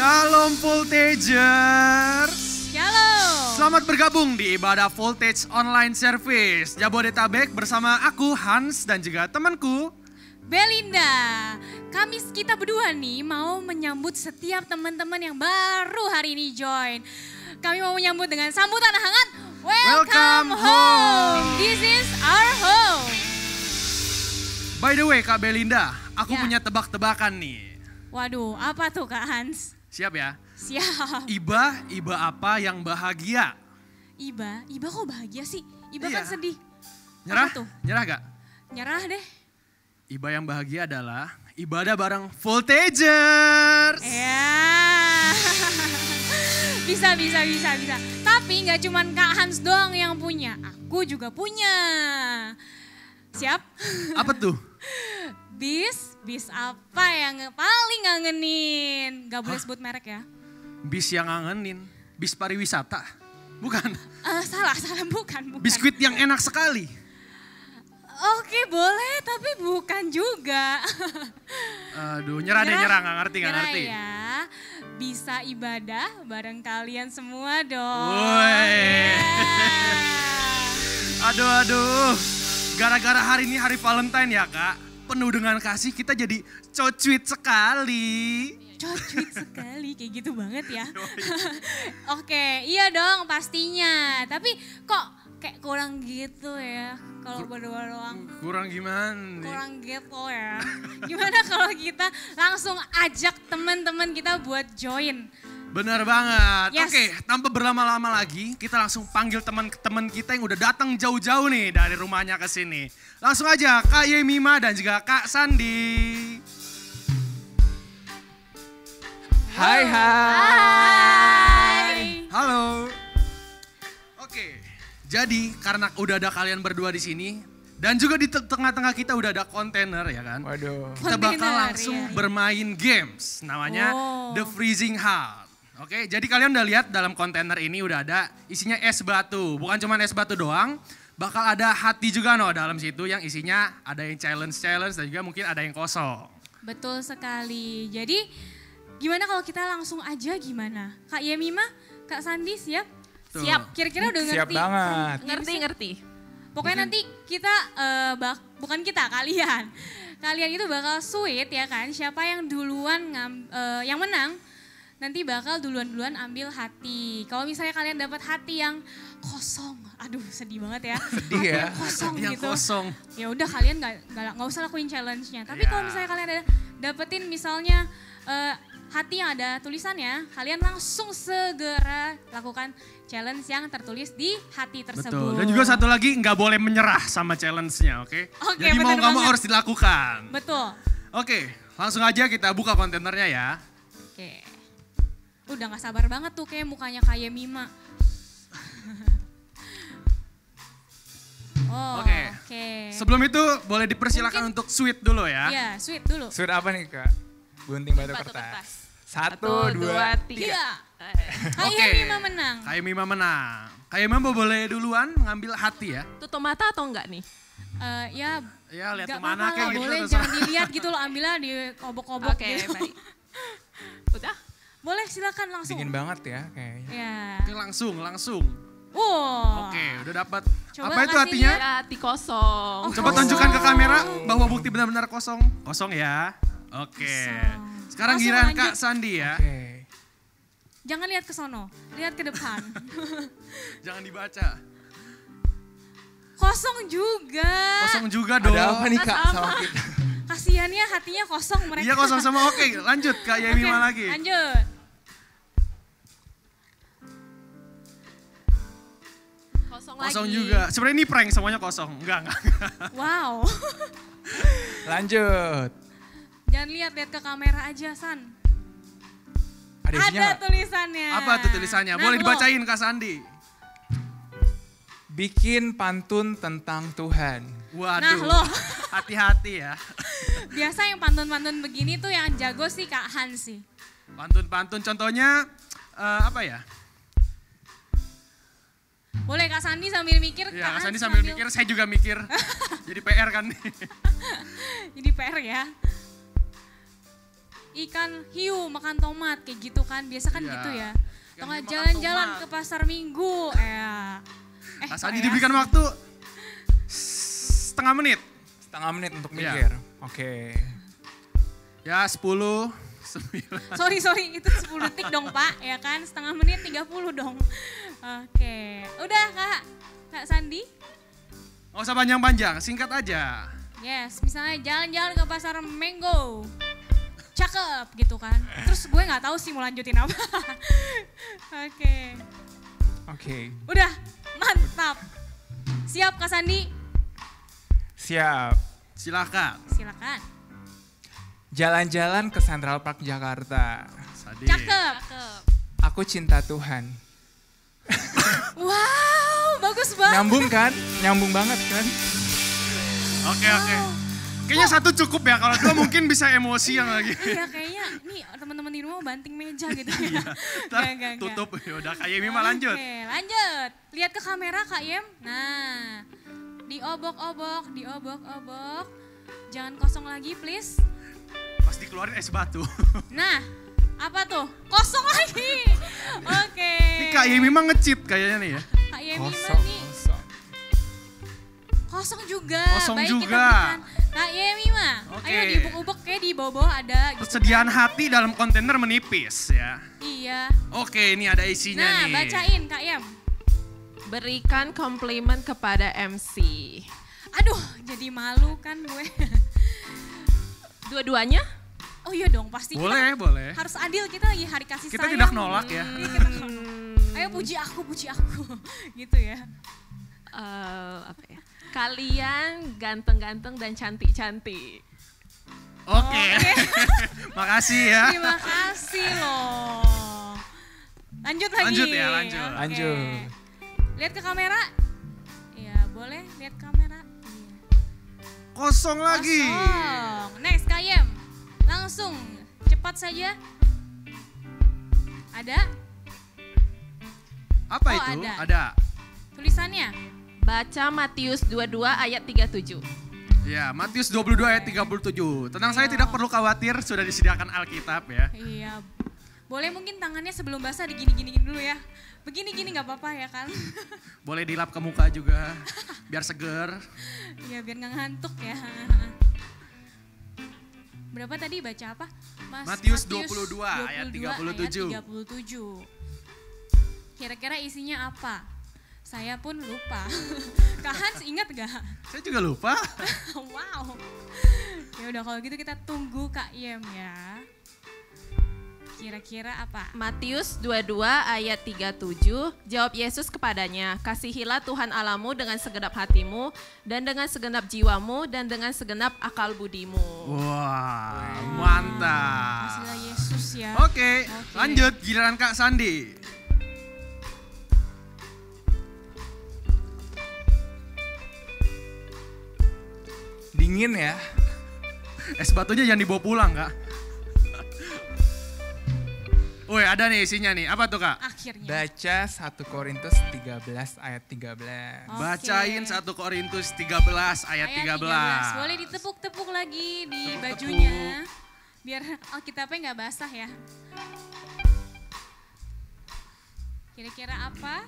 Shalom Voltagers. Shalom. Selamat bergabung di ibadah Voltage Online Service Jabodetabek bersama aku Hans dan juga temanku Belinda. Kita berdua nih mau menyambut setiap teman-teman yang baru hari ini join. Kami mau menyambut dengan sambutan hangat. Welcome home. This is our home. By the way Kak Belinda, aku Ya. punya tebak-tebakan nih. Waduh, apa tuh Kak Hans? Siap ya? Siap. Iba apa yang bahagia? Iba kok bahagia sih? Iba Iya. kan sedih. Nyerah? Apa tuh? Nyerah gak? Nyerah deh. Iba yang bahagia adalah ibadah bareng Voltagers. Ya. Bisa. Tapi nggak cuman Kak Hans doang yang punya. Aku juga punya. Siap? Apa tuh? Bis apa yang paling ngangenin? Gak boleh sebut merek ya. Bis yang ngangenin, bis pariwisata. Bukan, Salah, bukan. biskuit yang enak sekali. Oke boleh, tapi bukan juga. Aduh, nyerah deh, nggak ngerti. Ya, bisa ibadah bareng kalian semua dong. Woi. Yeah. Aduh. Gara-gara hari ini hari Valentine ya Kak, penuh dengan kasih kita jadi cocuit sekali. Cocuit sekali, kayak gitu banget ya. Oke, iya dong pastinya. Tapi kok kayak kurang gitu ya, kalau berdua doang. Kurang gimana nih? Kurang gitu ya. Gimana kalau kita langsung ajak teman-teman kita buat join? Bener banget. Yes. Oke, tanpa berlama-lama lagi, kita langsung panggil teman-teman kita yang udah datang jauh-jauh nih dari rumahnya ke sini. Langsung aja Kak Yemima dan juga Kak Sandi. Hai. Halo. Oke, jadi karena udah ada kalian berdua di sini dan juga di tengah-tengah kita udah ada kontainer ya kan. Waduh. Kita bakal Kontainer, langsung iya. bermain games namanya The Freezing Heart. Oke, jadi kalian udah lihat dalam kontainer ini udah ada isinya es batu. Bukan cuma es batu doang, bakal ada hati juga dalam situ yang isinya ada yang challenge dan juga mungkin ada yang kosong. Betul sekali. Jadi gimana kalau kita langsung aja gimana? Kak Yemima, Kak Sandi siap? Tuh. Siap, kira-kira udah ngerti? Siap banget. Ngerti. Pokoknya nanti kita, bukan kita, kalian. Kalian itu bakal sweet ya kan, siapa yang duluan, yang menang, nanti bakal duluan ambil hati. Kalau misalnya kalian dapat hati yang kosong, aduh sedih banget ya. Sedih Hati ya. yang kosong Yang gitu. kosong. Ya udah kalian nggak usah lakuin challenge-nya. Tapi Ya. kalau misalnya kalian dapetin misalnya hati yang ada tulisannya, kalian langsung segera lakukan challenge yang tertulis di hati tersebut. Betul. Dan juga satu lagi nggak boleh menyerah sama challenge-nya, oke? Oke, Jadi mau bener nggak mau banget. harus dilakukan. Betul. Oke, langsung aja kita buka kontainernya ya. Oke. Udah gak sabar banget tuh kayak mukanya kayak Mima. Oke. Oke. Sebelum itu boleh dipersilakan untuk sweet dulu ya. Iya, sweet dulu. Suit apa nih Kak? Gunting batu kertas. Satu, dua, tiga. Iya. Oke. Kayak Mima menang. Kayak Mima menang. Kayak Mima boleh duluan mengambil hati ya. Tutup mata atau enggak nih? Ya, Ya lihat gak kemana apa-apa kayak lah, gitu. boleh terserah. jangan dilihat gitu loh, ambilnya di kobok-kobok Oke, gitu. baik. Udah? Boleh silakan langsung. Dingin banget ya kayaknya. Ya. Oke, langsung. Wow. Oke, udah dapat. Coba Apa itu kasih hatinya? lihat. Ya, hati kosong. Coba tunjukkan ke kamera bahwa bukti benar-benar kosong. Kosong ya. Oke. Kosong. Sekarang Langsung giliran lanjut. Kak Sandi ya. Oke. Jangan lihat ke sono, lihat ke depan. Jangan dibaca. Kosong juga. Kosong juga dong. Ada apa nih Kak Mas, sama apa? kita? Kasiannya hatinya kosong mereka. Iya kosong sama. Oke, lanjut Kak Yemima Oke, lagi. Lanjut. Kosong lagi. juga. Sebenarnya ini prank semuanya kosong. Enggak. Wow. Lanjut. Jangan lihat ke kamera aja, San. Ada isinya Ada nggak? tulisannya. Apa tuh tulisannya? Boleh Nah, dibacain Kak Sandi. Bikin pantun tentang Tuhan. Waduh. Nah, loh. Hati-hati ya. Biasa yang pantun-pantun begini tuh yang jago sih Kak Hans sih. Pantun-pantun contohnya apa ya? Boleh Kak Sandi sambil mikir. Ya, Kak Hans Sandi sambil mikir, saya juga mikir. Jadi PR kan nih. Jadi PR ya. ikan hiu makan tomat kayak gitu kan. Biasa kan Iya. gitu ya. Ikan Atau nggak hiu makan jalan-jalan tomat. ke pasar minggu. Kak Sandi kok ya? diberikan waktu setengah menit. Setengah menit untuk Iya. mikir. Oke. Ya 10, 9. Sorry, itu 10 detik dong Pak, ya kan? Setengah menit 30 dong. Oke, udah Kak Sandi? Nggak usah panjang-panjang, singkat aja. Yes, misalnya jalan-jalan ke pasar Mango. Cakep gitu kan. Terus gue nggak tahu sih mau lanjutin apa. Oke. Oke. Udah, mantap. Siap Kak Sandi? Siap. Silakan. Silakan. Jalan-jalan ke Central Park Jakarta. Sandi. Cakep. Aku cinta Tuhan. Wow, bagus banget. Nyambung kan? Nyambung banget kan? Oke. Kayaknya satu cukup ya, kalau dua mungkin bisa emosi yang lagi. Iya kayaknya nih teman-teman di rumah banting meja gitu ya. Ntar Nggak. tutup, yaudah Kak Yemi mah lanjut. Oke, lanjut. Lihat ke kamera Kak Yem. Nah, diobok-obok. Jangan kosong lagi please. Pas dikeluarin es batu. Nah, apa tuh? Kosong lagi. Oke. Ini Kak Yemi mah nge-cheat kayaknya nih ya. Kak Yemi Kosong. nih kosong juga. Kosong Baik, juga. kita berikan. Kak Yemi mah. Oke. Ayo diubek-ubek kayak di bawah ada. Gitu. Persediaan hati dalam kontainer menipis ya. Iya. Oke, ini ada isinya Nah, nih. bacain Kak Yem. Berikan komplimen kepada MC. Aduh, jadi malu kan gue. Dua-duanya? Oh iya dong, pasti Boleh. kita harus adil, kita lagi hari kasih Kita sayang. tidak nolak ya. Ayo puji aku gitu ya. Apa ya? Kalian ganteng-ganteng dan cantik-cantik. Oke. Makasih ya. Terima kasih loh. Lanjut lagi. Lanjut ya, lanjut. Oke. Lanjut. Lihat ke kamera. Iya, boleh lihat kamera. Iya. Kosong lagi. Kosong. Next Kak Yem. Langsung cepat saja. Ada Apa Oh, itu? ada. Ada. tulisannya. Baca Matius 22 ayat 37. Ya, Matius 22 ayat 37. Tenang, saya tidak perlu khawatir, sudah disediakan Alkitab ya. Iya. Boleh mungkin tangannya sebelum basah digini-gini dulu ya. Begini-gini nggak apa-apa ya kan? Boleh dilap ke muka juga, biar seger. Iya biar nggak ngantuk ya. Berapa tadi baca apa? Matius 22 ayat 37. 37. Kira-kira isinya apa? Saya pun lupa. Kak Hans ingat gak? Saya juga lupa. Wow. Ya udah kalau gitu kita tunggu Kak Yem ya. Kira-kira apa? Matius 22 ayat 37, jawab Yesus kepadanya, kasihilah Tuhan Allahmu dengan segenap hatimu, dan dengan segenap jiwamu, dan dengan segenap akal budimu. Wah, mantap. Kasihlah Yesus ya. Oke, lanjut giliran Kak Sandi. Dingin ya. Es batunya jangan dibawa pulang, Kak. Woi, ada nih isinya nih. Apa tuh, Kak? Akhirnya. Baca 1 Korintus 13 ayat 13. Oke. Bacain 1 Korintus 13 ayat 13. Boleh ditepuk-tepuk lagi di Tepuk-tepuk. bajunya. Biar Alkitabnya nggak basah ya. Kira-kira apa?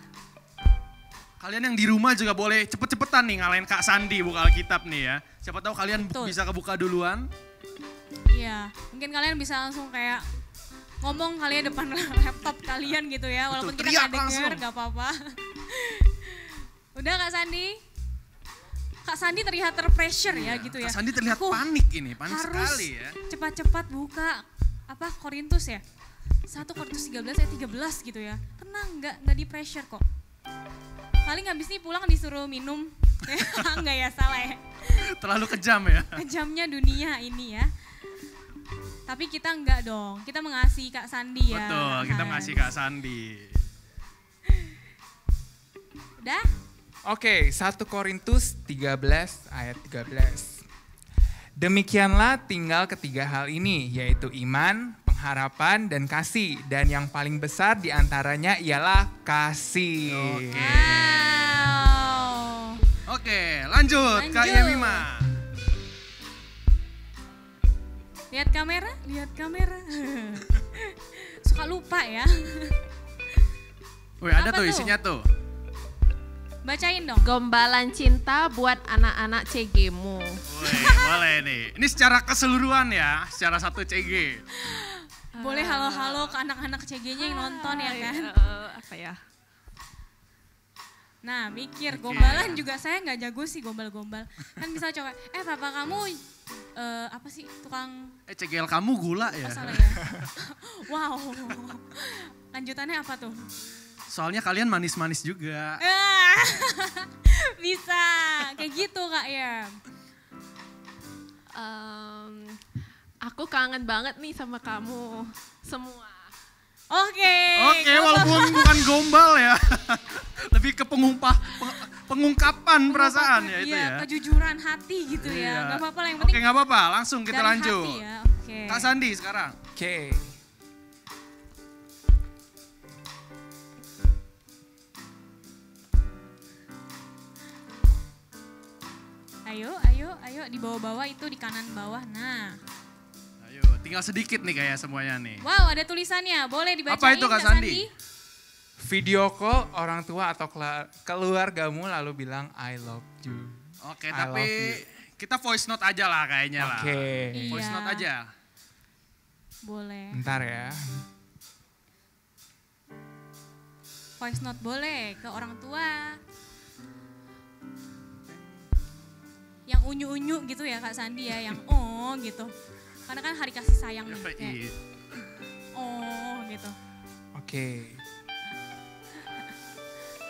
Kalian yang di rumah juga boleh cepet-cepetan nih ngalahin Kak Sandi buka Alkitab nih ya. Siapa tahu kalian Betul. bisa kebuka duluan. Iya, mungkin kalian bisa langsung kayak ngomong kali ya depan laptop kalian gitu ya. Walaupun kita teriak nggak denger, langsung. gak apa-apa. Udah Kak Sandi? Kak Sandi terlihat terpressure ya gitu ya. Kak Sandi terlihat Aku panik ini, panik harus sekali ya. cepat-cepat buka apa Korintus ya. 1 Korintus 13 ayat 13 gitu ya. Tenang, nggak di pressure kok. Paling habis ini pulang disuruh minum. Enggak ya, salah ya. Terlalu kejam ya. Kejamnya dunia ini ya. Tapi kita enggak dong, kita mengasihi Kak Sandi ya. Betul, kita mengasihi Kak Sandi. Udah? Oke, 1 Korintus 13 ayat 13. Demikianlah tinggal ketiga hal ini, yaitu iman, pengharapan, dan kasih. Dan yang paling besar diantaranya ialah kasih. Oke. Wow. Oke, lanjut Kak Lanjut. Yemima. Lihat kamera, lihat kamera. Suka lupa ya. Wih, ada Apa tuh tuh? isinya tuh. Bacain dong. Gombalan cinta buat anak-anak CG-mu. Wih, boleh nih. Ini secara keseluruhan ya, secara satu CG. Boleh halo-halo ke anak-anak CG-nya yang nonton ya kan. Apa ya? Nah mikir, gombalan juga saya nggak jago sih gombal-gombal. Kan bisa coba, papa kamu apa sih tukang CGL kamu gula ya? salah ya? Wow, lanjutannya apa tuh? Soalnya kalian manis-manis juga. Bisa, kayak gitu Kak ya. Aku kangen banget nih sama kamu semua. Oke, Walaupun bukan gombal ya. Lebih ke pengungkapan perasaan ya itu iya, ya. kejujuran hati gitu Iya. ya. Gak apa-apa lah yang Oke, penting nggak apa-apa. Langsung kita dari lanjut. hati ya. Oke. Kak Sandi sekarang. Oke. Ayo di bawah-bawah itu di kanan bawah. Nah, Ayo, tinggal sedikit nih kayak semuanya nih. wow ada tulisannya. Boleh dibacain Apa itu, Kak Sandi? Video call orang tua atau keluargamu lalu bilang I love you. Oke, I tapi love you. kita voice note aja lah kayaknya lah. Oke. Voice Iya. note aja. Boleh. Bentar ya. Voice note boleh ke orang tua. Yang unyu-unyu gitu ya Kak Sandi ya, yang oh gitu. Karena kan hari kasih sayang nih. Kayak, Iya. oh gitu. Oke.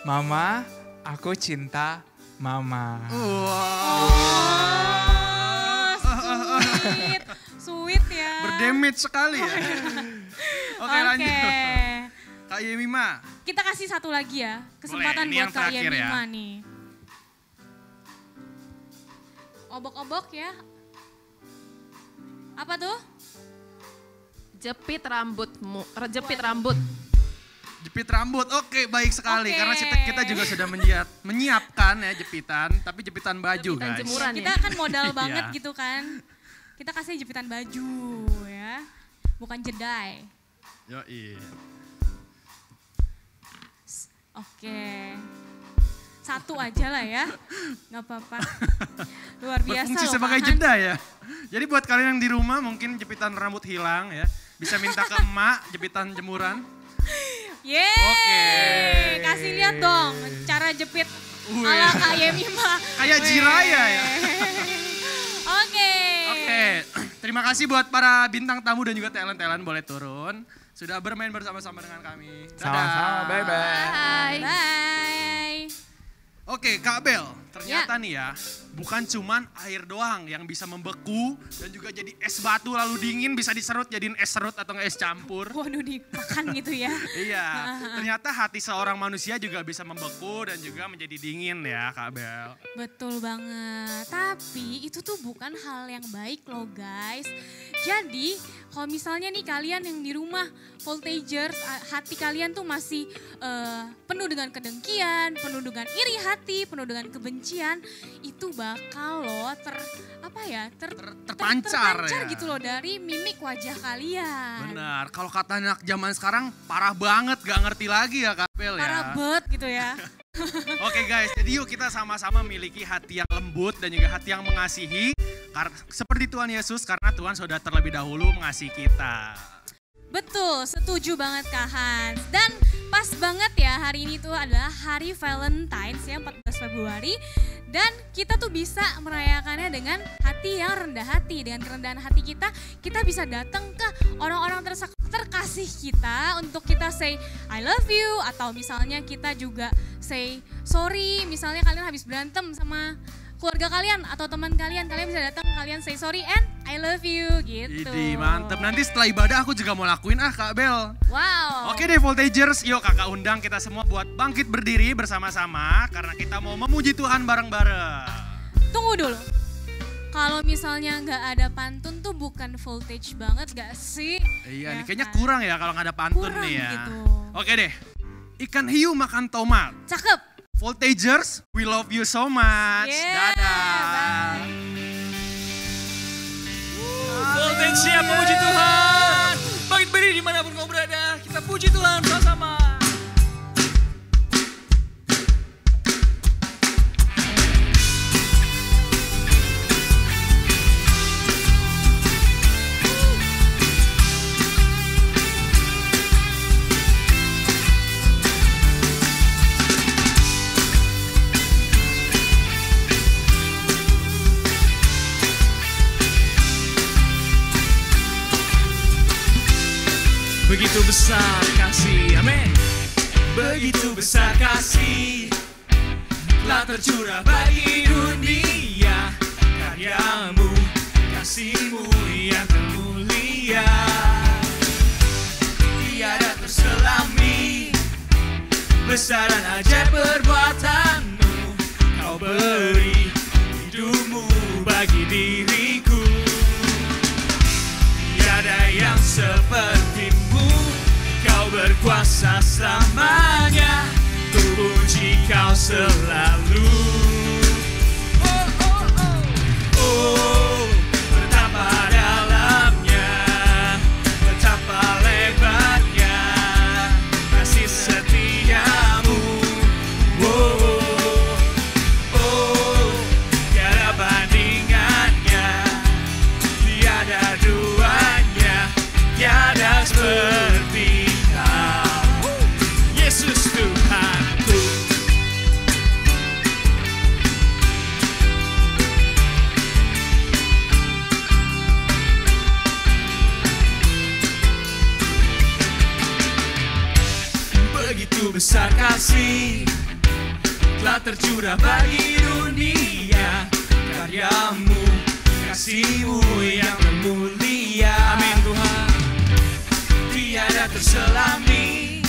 Mama, aku cinta Mama. Wow. Oh, sweet ya. Berdamage sekali ya. Oke, lanjut. Oke. Kak Yemima. Kita kasih satu lagi ya, kesempatan Boleh, ini buat yang Kak terakhir ya. Yemima nih. Obok-obok ya. Apa tuh? Jepit rambutmu, jepit rambut. Jepit rambut, oke baik sekali. Oke. Karena kita juga sudah menyiapkan ya jepitan, tapi jepitan baju Jepitan guys. jemuran. Kita kan modal banget Iya. gitu kan. Kita kasih jepitan baju ya. Bukan jedai. Yoi. Oke. Satu aja lah ya. Nggak apa-apa. Luar biasa Berfungsi loh sebagai Mahan. jeda ya. Jadi buat kalian yang di rumah mungkin jepitan rambut hilang ya. Bisa minta ke emak jepitan jemuran. Yeay. Oke. Kasih lihat dong cara jepit Wih. ala Kak Yemima. Kayak Jiraya ya. Oke. Oke, terima kasih buat para bintang tamu dan juga talent-talent boleh turun. Sudah bermain bersama-sama dengan kami. Dadah. Sama-sama, bye-bye. Hai. Bye. Oke, Kak Bel, ternyata nih ya, bukan cuman air doang yang bisa membeku dan juga jadi es batu lalu dingin bisa diserut jadiin es serut atau es campur. Waduh dimakan gitu ya. Iya, ternyata hati seorang manusia juga bisa membeku dan juga menjadi dingin ya, Kak Bel. Betul banget. Tapi itu tuh bukan hal yang baik loh guys. Jadi kalau misalnya nih kalian yang di rumah voltagers, hati kalian tuh masih penuh dengan kedengkian, penuh dengan iri hati, penuh dengan kebencian, itu bakal loh Terpancar ya. gitu loh dari mimik wajah kalian. Benar, kalau kata anak zaman sekarang parah banget, gak ngerti lagi ya Kak Bel ya. Parah banget gitu ya. Oke guys, jadi yuk kita sama-sama miliki hati yang lembut dan juga hati yang mengasihi. Seperti Tuhan Yesus, karena Tuhan sudah terlebih dahulu mengasihi kita. Betul, setuju banget Kak Hans. Dan pas banget ya hari ini tuh adalah hari Valentine's ya 14 Februari. Dan kita tuh bisa merayakannya dengan hati yang rendah hati. Dengan kerendahan hati kita bisa datang ke orang-orang terkasih kita untuk kita say I love you. Atau misalnya kita juga say sorry, misalnya kalian habis berantem sama keluarga kalian atau teman kalian bisa datang kalian say sorry and I love you gitu. Idi mantep, nanti setelah ibadah aku juga mau lakuin Kak Bel. Wow. Oke deh Voltagers, yuk kakak undang kita semua buat bangkit berdiri bersama-sama karena kita mau memuji Tuhan bareng-bareng. Tunggu dulu. Kalau misalnya nggak ada pantun tuh bukan voltage banget gak sih? Iya Ya nih, kayaknya kan? kurang ya kalau nggak ada pantun Kurang nih ya. gitu. Oke deh, ikan hiu makan tomat. Cakep. Voltagers, we love you so much. Yeah, Dadah. bye. Voltagers. Siapa puji Tuhan? Bangkit berdiri dimanapun kau berada. Kita puji Tuhan sama-sama. Begitu besar kasih, amin. Begitu besar kasih telah tercurah bagi dunia. Karyamu, kasihmu yang termulia, tiada terselami. Besar dan ajaib perbuatanmu, kau beri hidupmu bagi diriku. Tiada yang sepertimu, kau berkuasa selamanya. Ku puji kau selalu. Oh, oh, oh. Oh, betapa dalamnya, betapa lebarnya kasih setiamu. Oh, oh, oh, tiada bandingannya, tiada duanya, tiada seperti kau, Yesus Tuhanku. Begitu besar kasih telah tercurah bagi dunia. Karyamu, kasihmu yang termulia, amin Tuhan. Tiada terselami.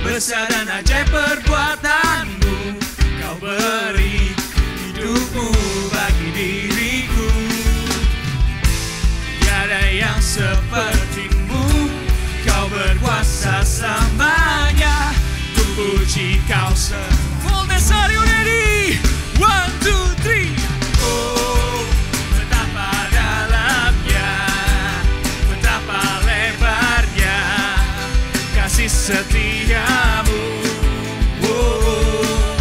Besar dan ajaib perbuatanmu, kau beri hidupmu bagi diriku. Tiada yang sepertimu, kau berkuasa selamanya. Ku puji kau selalu. Full dance, are you ready? 1, 2, 3. Oh, betapa dalamnya, betapa lebarnya kasih setiamu. Oh,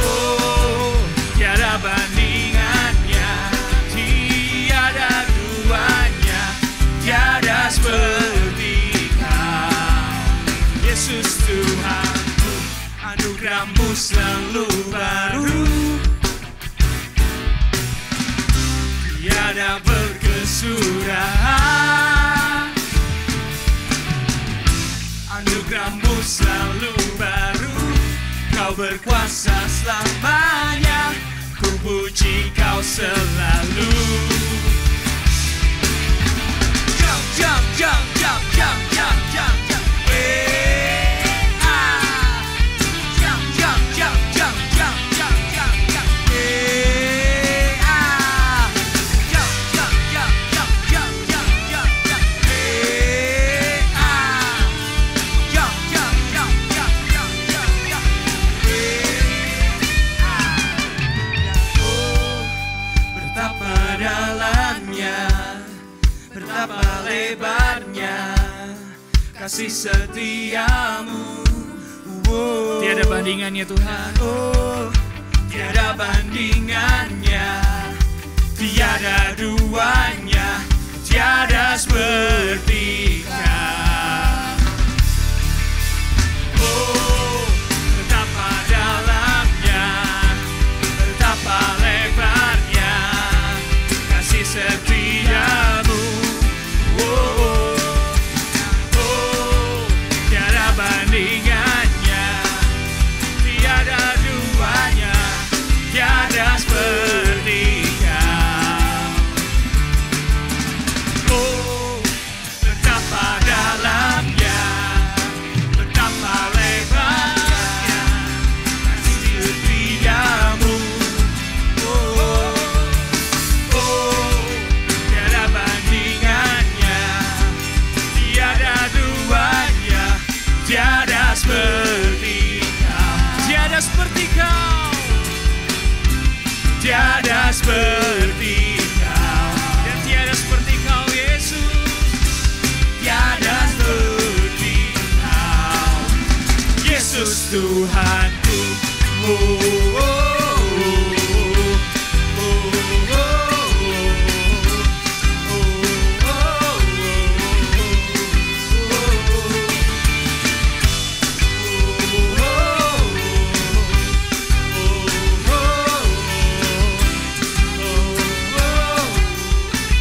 oh, tiada bandingannya, tiada duanya, tiada seperti kau, Yesus Tuhanku. Anugerahmu selalu baru, tiada berkesudahan. Anugerahmu selalu baru, kau berkuasa selamanya. Ku puji kau selalu. Jump, jump, jump, jump, jump, jump, jump, jump. Jump, jump, jump, jump, jump, jump, jump, jump. Jump, jump, jump, jump, jump, jump, jump, jump. Jump, jump, jump, jump, jump, jump, jump. Oh, betapa dalamnya, betapa lebarnya kasih setiamu. Oh, tiada bandingannya Tuhan. Oh, tiada bandingannya, tiada duanya, tiada seperti kau. Oh, betapa dalamnya, betapa lebarnya kasih setiamu. Oh, oh, tiada bandingannya, tiada duanya, tiada seperti kau. Oh, betapa dalamnya, betapa lebarnya kasih setiamu. Oh, oh, tiada bandingannya, tiada duanya, tiada seperti kau, tiada seperti kau, tiada seperti kau, dan tiada seperti kau, Yesus. Yesus Tuhanku. Oh, oh,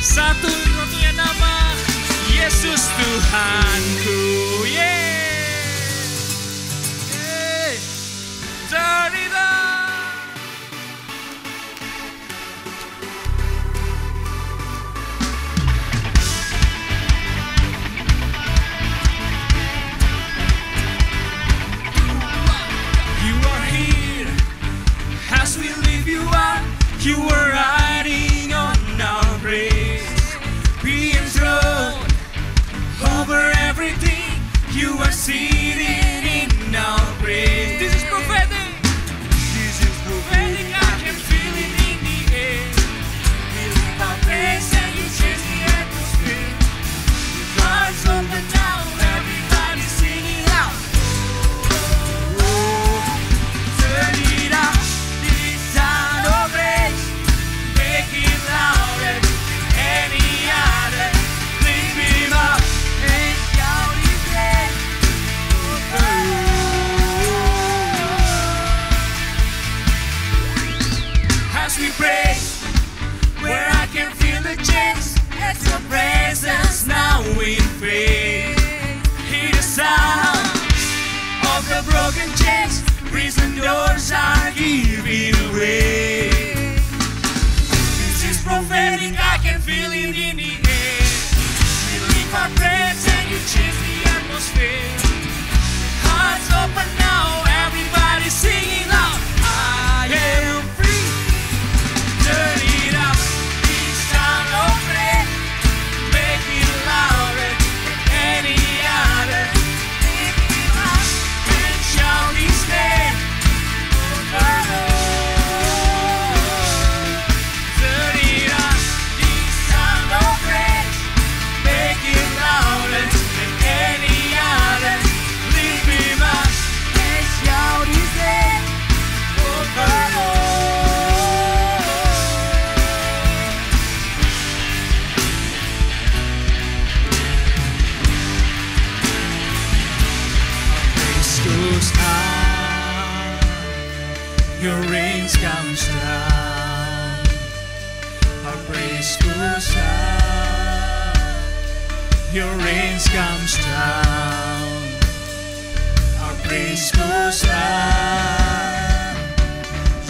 satu-satunya nama Yesus Tuhanku. Turn it up. You are here as we lift you up. You are riding on our praise, being enthroned over everything. You are seated in our praise. This is prophetic. This is prophetic. I can feel it in the air. We lift our praise and you change the atmosphere. Hearts open now, everybody singing out. Oh, turn it up. This sound of praise, make it louder than any other. Lift him up and shout his name. As we praise, where I can feel the chains, it's your presence now in faith. Hear the sound of the broken chains, prison doors are giving way. This is prophetic, I can feel it in the air. We lift our praise and you change the atmosphere. Hearts open now, everybody singing loud. I am free. Turn it up, this sound of praise, make it louder than any other. Lift him up and shout his name. Oh, turn it up, this sound of praise, make it louder than any other. Lift him up and shout his name. Oh, goes out, your rains comes down. Our praise goes out, your rains comes down. Our praise goes out,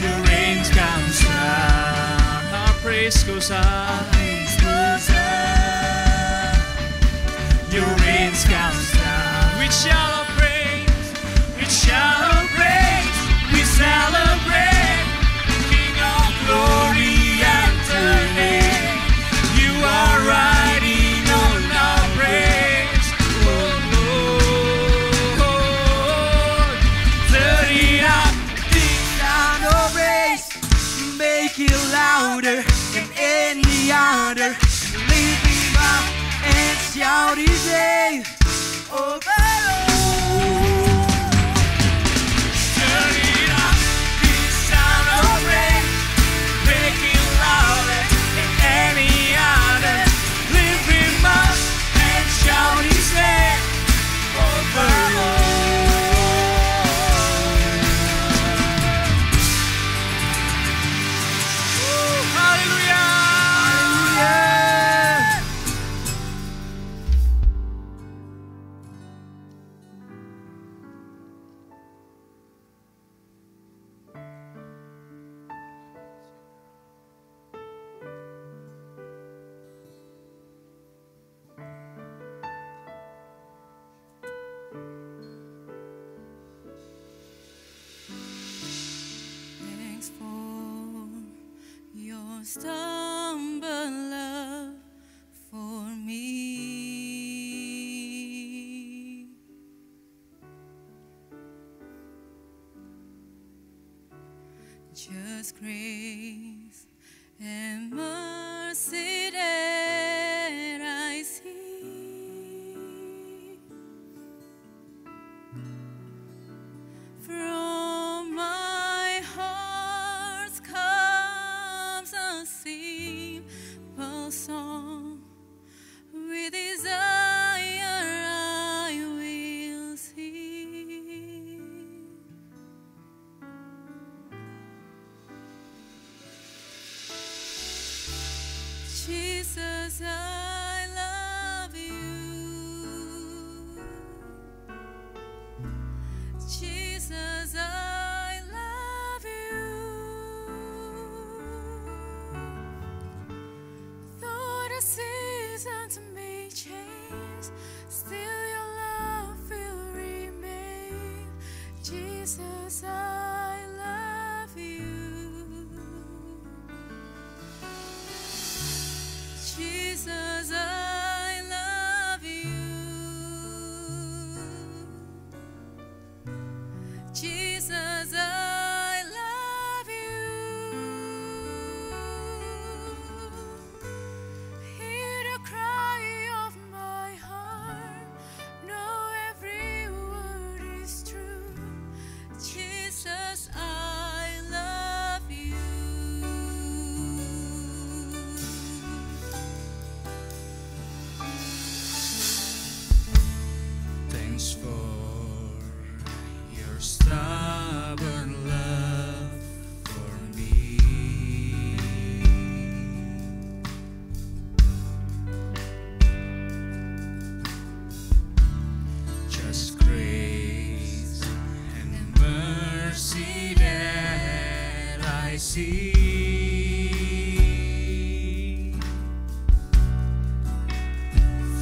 your rains comes down. Our praise goes out, your rains comes down. We shall praise, we shall praise, we celebrate, King of glory and name. You are riding on our praise, oh Lord. Turn it up, this sound of praise, make it louder than any other. Lift him up and shout his name. Oh, turn it up, this sound of praise, make it louder than any other. Lift him up and shout his name. Oh, hallelujah. Thanks for your stumble love for me. Just grace and mercy that I see. I love you. Jesus, I love you. Though the seasons may change, still your love will remain. Jesus, I love you. Jesus, I love you. Jesus, I love you. Hear the cry of my heart. Know every word is true. Jesus, I love you. Thanks for your stubborn love for me. Just grace and mercy that I see.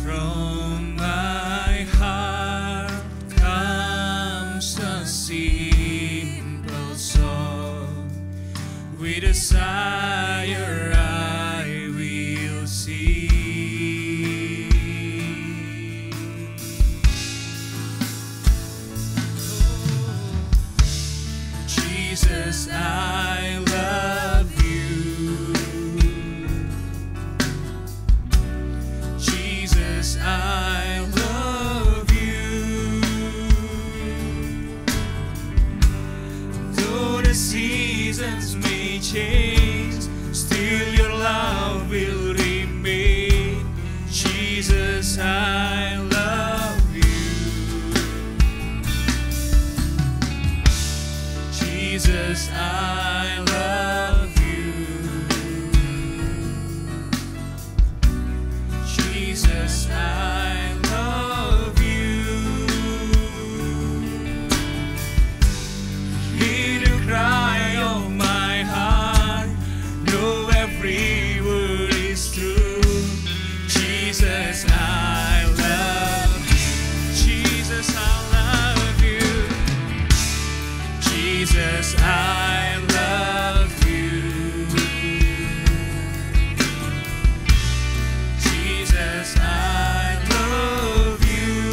From my heart comes a simple song. With desire I will sing. Jesus, I love you. Jesus, I love you. Though the seasons may change, still your love will remain. Jesus, I love you. Jesus, I love you. Jesus, I love you. Hear the cry of my heart. Know every word is true. Jesus, I love you. Jesus, I love you. Jesus, I love you. Jesus, I love you.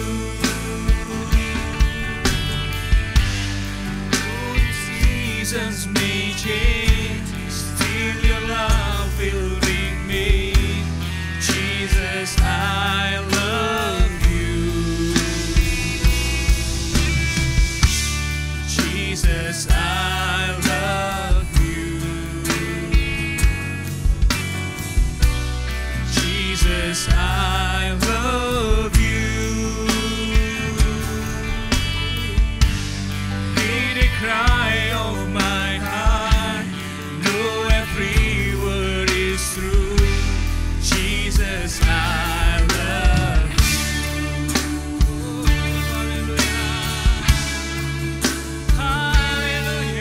Though the seasons may change, still your love will remain. Jesus, I love you. Jesus, I love you. Jesus, I love you. Hear the cry of my heart. Know every word is true. Jesus, I love you. Hallelujah. Hallelujah.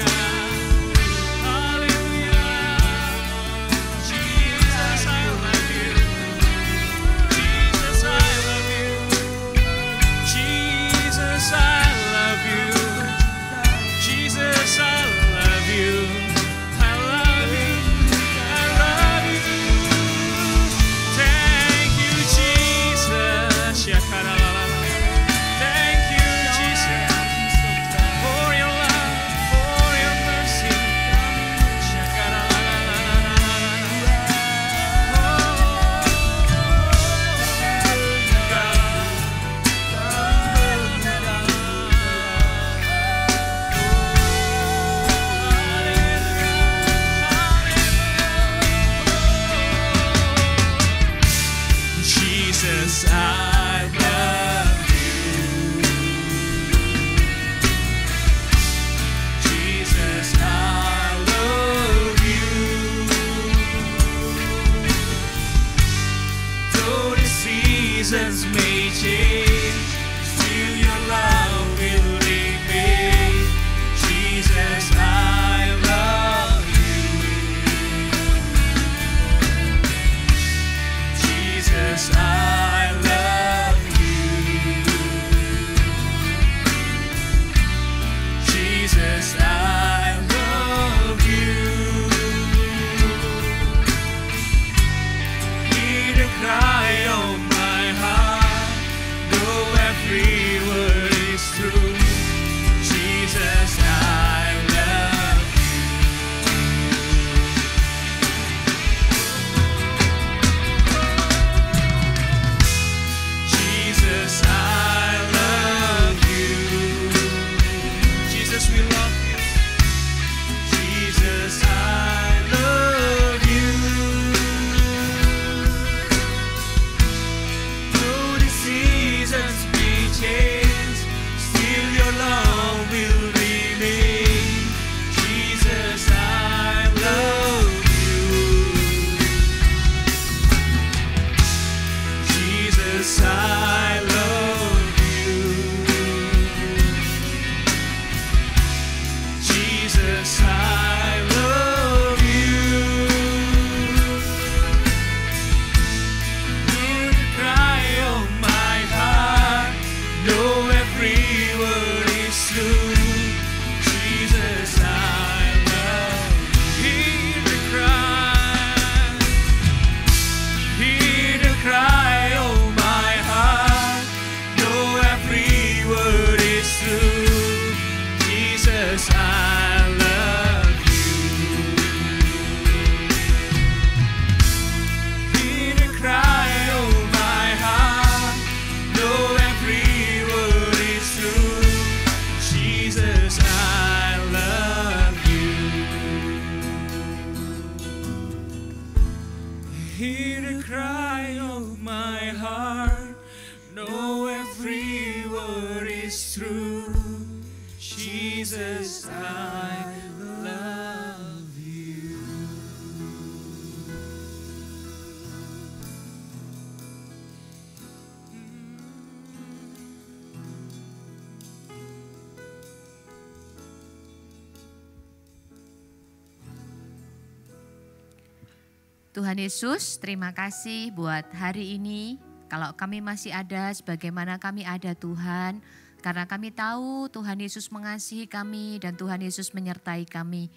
Tuhan Yesus, terima kasih buat hari ini. Kalau kami masih ada sebagaimana kami ada Tuhan, karena kami tahu Tuhan Yesus mengasihi kami dan Tuhan Yesus menyertai kami.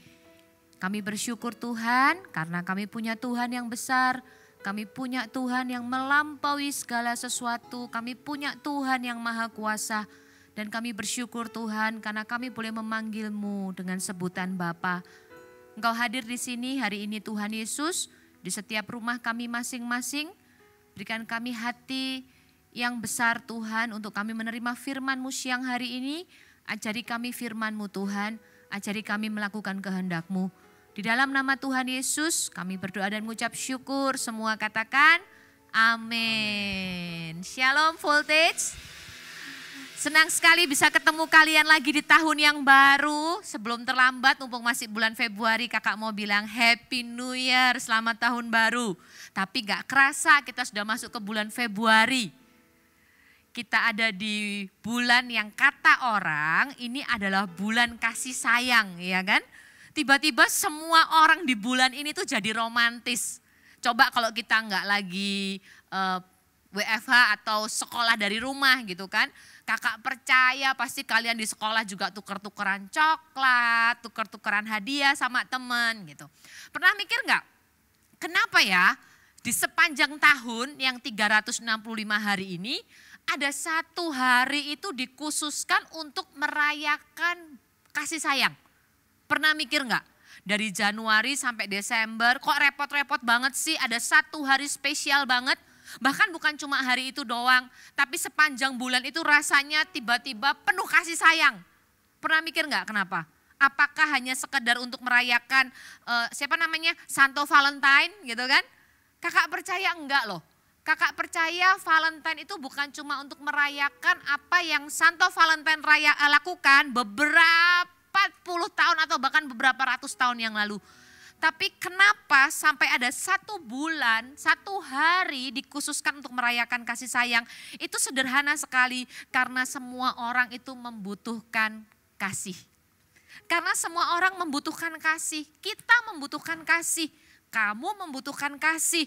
Kami bersyukur Tuhan karena kami punya Tuhan yang besar, kami punya Tuhan yang melampaui segala sesuatu, kami punya Tuhan yang maha kuasa. Dan kami bersyukur Tuhan karena kami boleh memanggil-Mu dengan sebutan Bapa. Engkau hadir di sini hari ini Tuhan Yesus, di setiap rumah kami masing-masing. Berikan kami hati yang besar Tuhan untuk kami menerima firman-Mu siang hari ini. Ajari kami firman-Mu Tuhan, ajari kami melakukan kehendak-Mu. Di dalam nama Tuhan Yesus kami berdoa dan mengucap syukur. Semua katakan amin. Shalom Voltage. Senang sekali bisa ketemu kalian lagi di tahun yang baru. Sebelum terlambat, mumpung masih bulan Februari, kakak mau bilang Happy New Year, selamat tahun baru. Tapi gak kerasa kita sudah masuk ke bulan Februari. Kita ada di bulan yang kata orang ini adalah bulan kasih sayang, ya kan? Tiba-tiba semua orang di bulan ini tuh jadi romantis. Coba kalau kita gak lagi WFH atau sekolah dari rumah gitu kan. Kakak percaya pasti kalian di sekolah juga tuker-tukeran coklat, tuker-tukeran hadiah sama temen gitu. Pernah mikir nggak? Kenapa ya di sepanjang tahun yang 365 hari ini ada satu hari itu dikhususkan untuk merayakan kasih sayang? Pernah mikir nggak? Dari Januari sampai Desember kok repot-repot banget sih ada satu hari spesial banget. Bahkan bukan cuma hari itu doang, tapi sepanjang bulan itu rasanya tiba-tiba penuh kasih sayang. Pernah mikir nggak kenapa? Apakah hanya sekedar untuk merayakan Santo Valentine gitu kan? Kakak percaya enggak loh. Kakak percaya Valentine itu bukan cuma untuk merayakan apa yang Santo Valentine lakukan beberapa puluh tahun atau bahkan beberapa ratus tahun yang lalu. Tapi kenapa sampai ada satu bulan, satu hari dikhususkan untuk merayakan kasih sayang? Itu sederhana sekali karena semua orang itu membutuhkan kasih. Karena semua orang membutuhkan kasih, kita membutuhkan kasih, kamu membutuhkan kasih.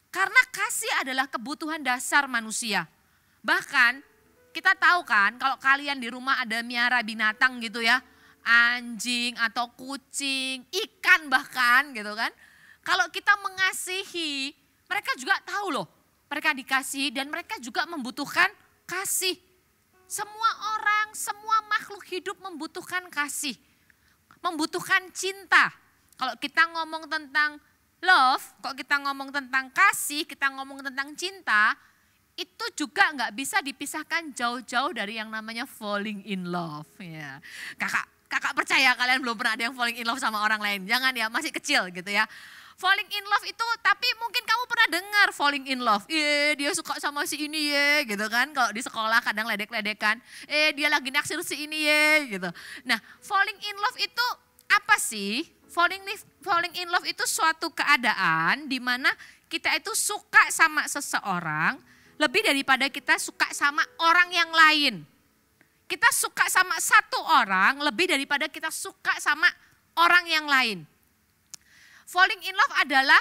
Karena kasih adalah kebutuhan dasar manusia. Bahkan kita tahu kan kalau kalian di rumah ada miara binatang gitu ya. Anjing atau kucing, ikan bahkan gitu kan. Kalau kita mengasihi, mereka juga tahu loh, mereka dikasihi dan mereka juga membutuhkan kasih. Semua orang, semua makhluk hidup membutuhkan kasih, membutuhkan cinta. Kalau kita ngomong tentang love, kalau kita ngomong tentang kasih, kita ngomong tentang cinta, itu juga nggak bisa dipisahkan jauh-jauh dari yang namanya falling in love. Ya. Kakak percaya kalian belum pernah ada yang falling in love sama orang lain. Jangan ya, masih kecil gitu ya. Falling in love itu, tapi mungkin kamu pernah dengar falling in love. Dia suka sama si ini gitu kan. Kalau di sekolah kadang ledek-ledekan. Dia lagi naksir si ini gitu. Nah, falling in love itu apa sih? Falling in love itu suatu keadaan di mana kita itu suka sama seseorang lebih daripada kita suka sama orang yang lain. Kita suka sama satu orang lebih daripada kita suka sama orang yang lain. Falling in love adalah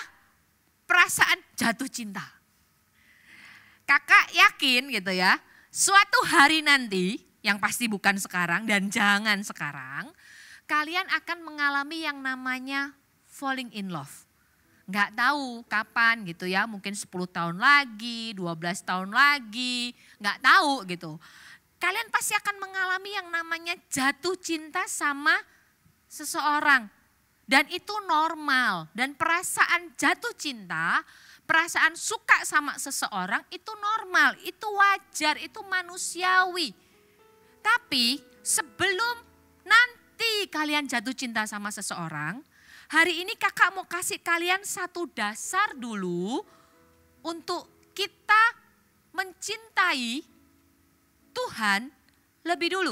perasaan jatuh cinta. Kakak yakin gitu ya, suatu hari nanti, yang pasti bukan sekarang dan jangan sekarang, kalian akan mengalami yang namanya falling in love. Nggak tahu kapan gitu ya, mungkin 10 tahun lagi, 12 tahun lagi, nggak tahu gitu. Kalian pasti akan mengalami yang namanya jatuh cinta sama seseorang. Dan itu normal. Dan perasaan jatuh cinta, perasaan suka sama seseorang itu normal. Itu wajar, itu manusiawi. Tapi sebelum nanti kalian jatuh cinta sama seseorang, hari ini kakak mau kasih kalian satu dasar dulu untuk kita mencintai Tuhan lebih dulu.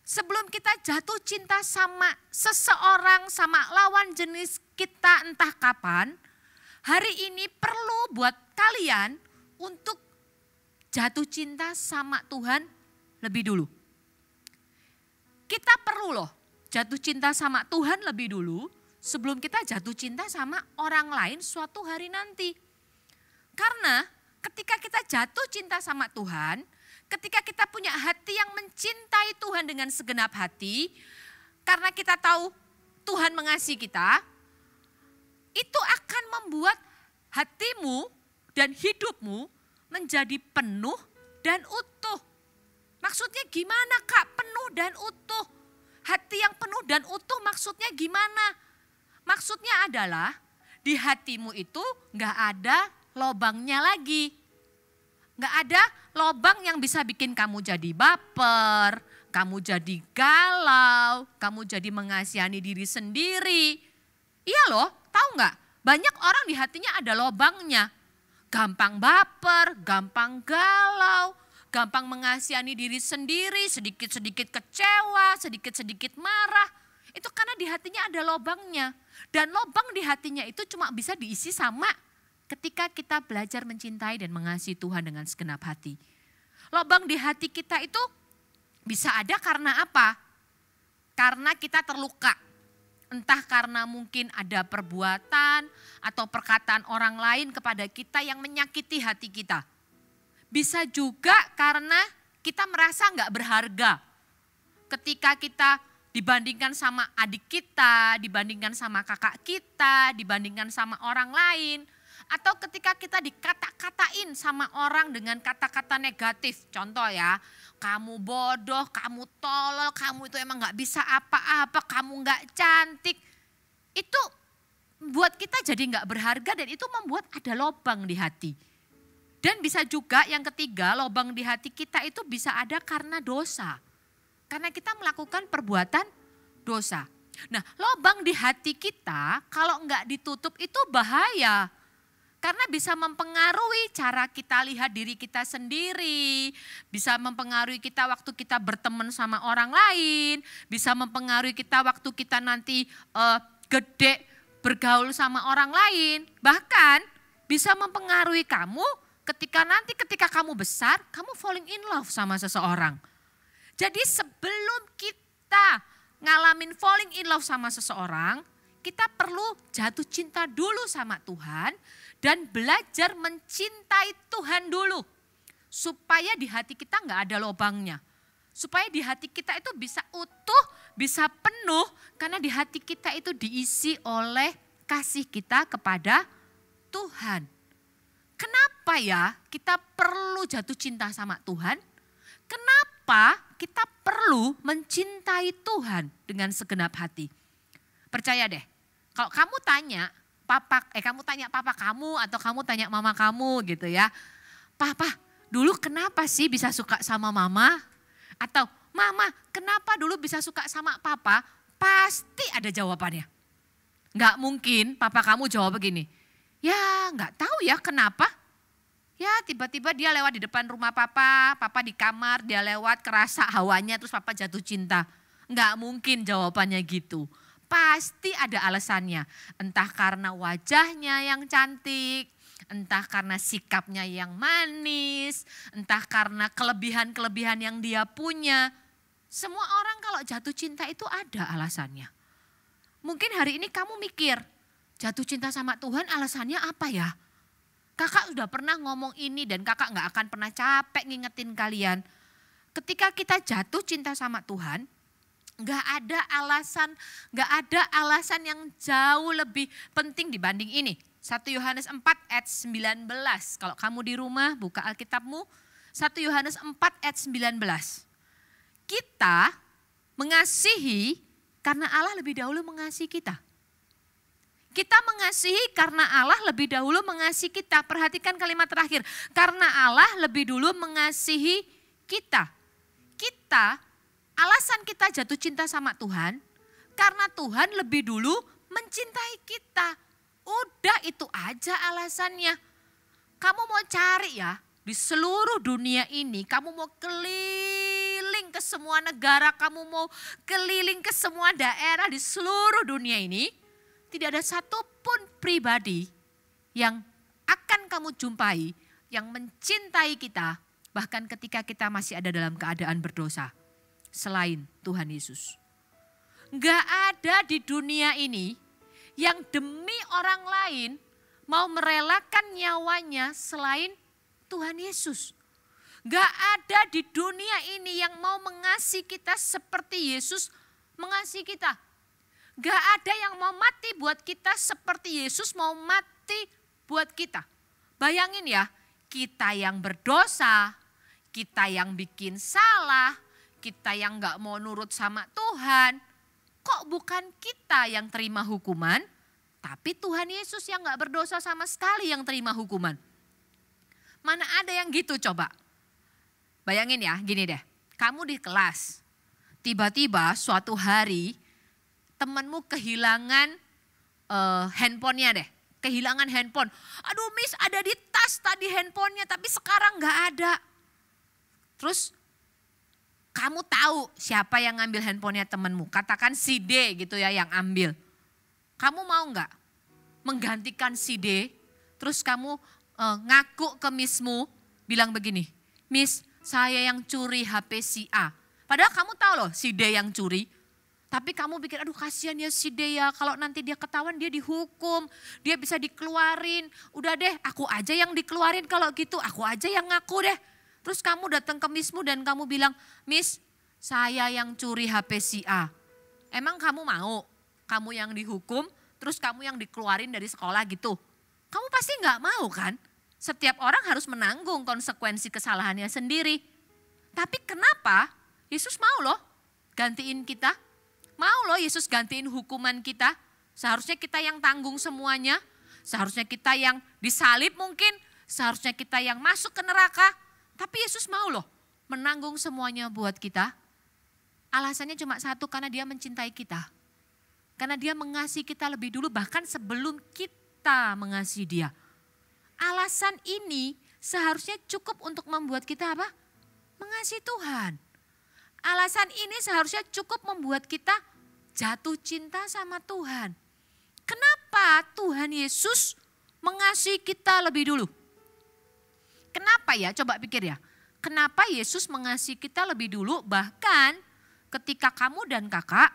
Sebelum kita jatuh cinta sama seseorang, sama lawan jenis kita entah kapan, hari ini perlu buat kalian untuk jatuh cinta sama Tuhan lebih dulu. Kita perlu loh jatuh cinta sama Tuhan lebih dulu sebelum kita jatuh cinta sama orang lain suatu hari nanti. Karena ketika kita jatuh cinta sama Tuhan, ketika kita punya hati yang mencintai Tuhan dengan segenap hati, karena kita tahu Tuhan mengasihi kita, itu akan membuat hatimu dan hidupmu menjadi penuh dan utuh. Maksudnya gimana Kak penuh dan utuh? Hati yang penuh dan utuh maksudnya gimana? Maksudnya adalah di hatimu itu gak ada lobangnya lagi. Gak ada lobang yang bisa bikin kamu jadi baper, kamu jadi galau, kamu jadi mengasihani diri sendiri. Iya loh, tahu gak? Banyak orang di hatinya ada lobangnya. Gampang baper, gampang galau, gampang mengasihani diri sendiri, sedikit-sedikit kecewa, sedikit-sedikit marah. Itu karena di hatinya ada lobangnya. Dan lobang di hatinya itu cuma bisa diisi sama ketika kita belajar mencintai dan mengasihi Tuhan dengan segenap hati. Lobang di hati kita itu bisa ada karena apa? Karena kita terluka. Entah karena mungkin ada perbuatan atau perkataan orang lain kepada kita yang menyakiti hati kita. Bisa juga karena kita merasa nggak berharga. Ketika kita dibandingkan sama adik kita, dibandingkan sama kakak kita, dibandingkan sama orang lain. Atau ketika kita dikata-katain sama orang dengan kata-kata negatif. Contoh ya, kamu bodoh, kamu tolol, kamu itu emang gak bisa apa-apa, kamu gak cantik. Itu buat kita jadi gak berharga dan itu membuat ada lobang di hati. Dan bisa juga yang ketiga, lobang di hati kita itu bisa ada karena dosa. Karena kita melakukan perbuatan dosa. Nah, lobang di hati kita kalau gak ditutup itu bahaya. Karena bisa mempengaruhi cara kita lihat diri kita sendiri, bisa mempengaruhi kita waktu kita berteman sama orang lain, bisa mempengaruhi kita waktu kita nanti gede bergaul sama orang lain. Bahkan bisa mempengaruhi kamu ketika kamu besar, kamu falling in love sama seseorang. Jadi sebelum kita ngalamin falling in love sama seseorang, kita perlu jatuh cinta dulu sama Tuhan dan belajar mencintai Tuhan dulu. Supaya di hati kita nggak ada lobangnya. Supaya di hati kita itu bisa utuh, bisa penuh. Karena di hati kita itu diisi oleh kasih kita kepada Tuhan. Kenapa ya kita perlu jatuh cinta sama Tuhan? Kenapa kita perlu mencintai Tuhan dengan segenap hati? Percaya deh, kalau kamu tanya papa kamu atau kamu tanya mama kamu gitu ya. Papa, dulu kenapa sih bisa suka sama mama? Atau mama, kenapa dulu bisa suka sama papa? Pasti ada jawabannya. Nggak mungkin papa kamu jawab begini. Ya nggak tahu ya kenapa. Ya tiba-tiba dia lewat di depan rumah papa di kamar, dia lewat kerasa hawanya terus papa jatuh cinta. Nggak mungkin jawabannya gitu. Pasti ada alasannya, entah karena wajahnya yang cantik, entah karena sikapnya yang manis, entah karena kelebihan-kelebihan yang dia punya. Semua orang kalau jatuh cinta itu ada alasannya. Mungkin hari ini kamu mikir, jatuh cinta sama Tuhan alasannya apa ya? Kakak sudah pernah ngomong ini dan kakak gak akan pernah capek ngingetin kalian. Ketika kita jatuh cinta sama Tuhan, Gak ada alasan yang jauh lebih penting dibanding ini. 1 Yohanes 4 ayat 19. Kalau kamu di rumah buka Alkitabmu. 1 Yohanes 4 ayat 19. Kita mengasihi karena Allah lebih dahulu mengasihi kita. Kita mengasihi karena Allah lebih dahulu mengasihi kita. Perhatikan kalimat terakhir. Karena Allah lebih dulu mengasihi kita. Alasan kita jatuh cinta sama Tuhan, karena Tuhan lebih dulu mencintai kita. Udah itu aja alasannya. Kamu mau cari ya, di seluruh dunia ini, kamu mau keliling ke semua negara, kamu mau keliling ke semua daerah di seluruh dunia ini, tidak ada satupun pribadi yang akan kamu jumpai yang mencintai kita, bahkan ketika kita masih ada dalam keadaan berdosa. Selain Tuhan Yesus. Gak ada di dunia ini yang demi orang lain mau merelakan nyawanya selain Tuhan Yesus. Gak ada di dunia ini yang mau mengasihi kita seperti Yesus mengasihi kita. Gak ada yang mau mati buat kita seperti Yesus mau mati buat kita. Bayangin ya, kita yang berdosa, kita yang bikin salah, kita yang gak mau nurut sama Tuhan. Kok bukan kita yang terima hukuman, tapi Tuhan Yesus yang gak berdosa sama sekali yang terima hukuman. Mana ada yang gitu coba. Bayangin ya, gini deh. Kamu di kelas, tiba-tiba suatu hari temanmu kehilangan handphonenya deh. Kehilangan handphone. Aduh Miss, ada di tas tadi handphonenya tapi sekarang gak ada. Terus kamu tahu siapa yang ngambil handphonenya temanmu. Katakan si D gitu ya yang ambil. Kamu mau gak menggantikan si D, terus kamu ngaku ke missmu bilang begini, Miss saya yang curi HP si A. Padahal kamu tahu loh si D yang curi. Tapi kamu pikir aduh kasihan ya si D ya, kalau nanti dia ketahuan dia dihukum, dia bisa dikeluarin. Udah deh aku aja yang dikeluarin kalau gitu, aku aja yang ngaku deh. Terus kamu datang ke missmu dan kamu bilang, Miss saya yang curi HP si A. Emang kamu mau kamu yang dihukum terus kamu yang dikeluarin dari sekolah gitu? Kamu pasti gak mau kan? Setiap orang harus menanggung konsekuensi kesalahannya sendiri. Tapi kenapa Yesus mau loh gantiin kita? Mau loh Yesus gantiin hukuman kita? Seharusnya kita yang tanggung semuanya. Seharusnya kita yang disalib mungkin. Seharusnya kita yang masuk ke neraka. Tapi Yesus mau loh menanggung semuanya buat kita. Alasannya cuma satu, karena dia mencintai kita. Karena dia mengasihi kita lebih dulu bahkan sebelum kita mengasihi dia. Alasan ini seharusnya cukup untuk membuat kita apa? Mengasihi Tuhan. Alasan ini seharusnya cukup membuat kita jatuh cinta sama Tuhan. Kenapa Tuhan Yesus mengasihi kita lebih dulu? Kenapa ya? Coba pikir ya. Kenapa Yesus mengasihi kita lebih dulu bahkan ketika kamu dan kakak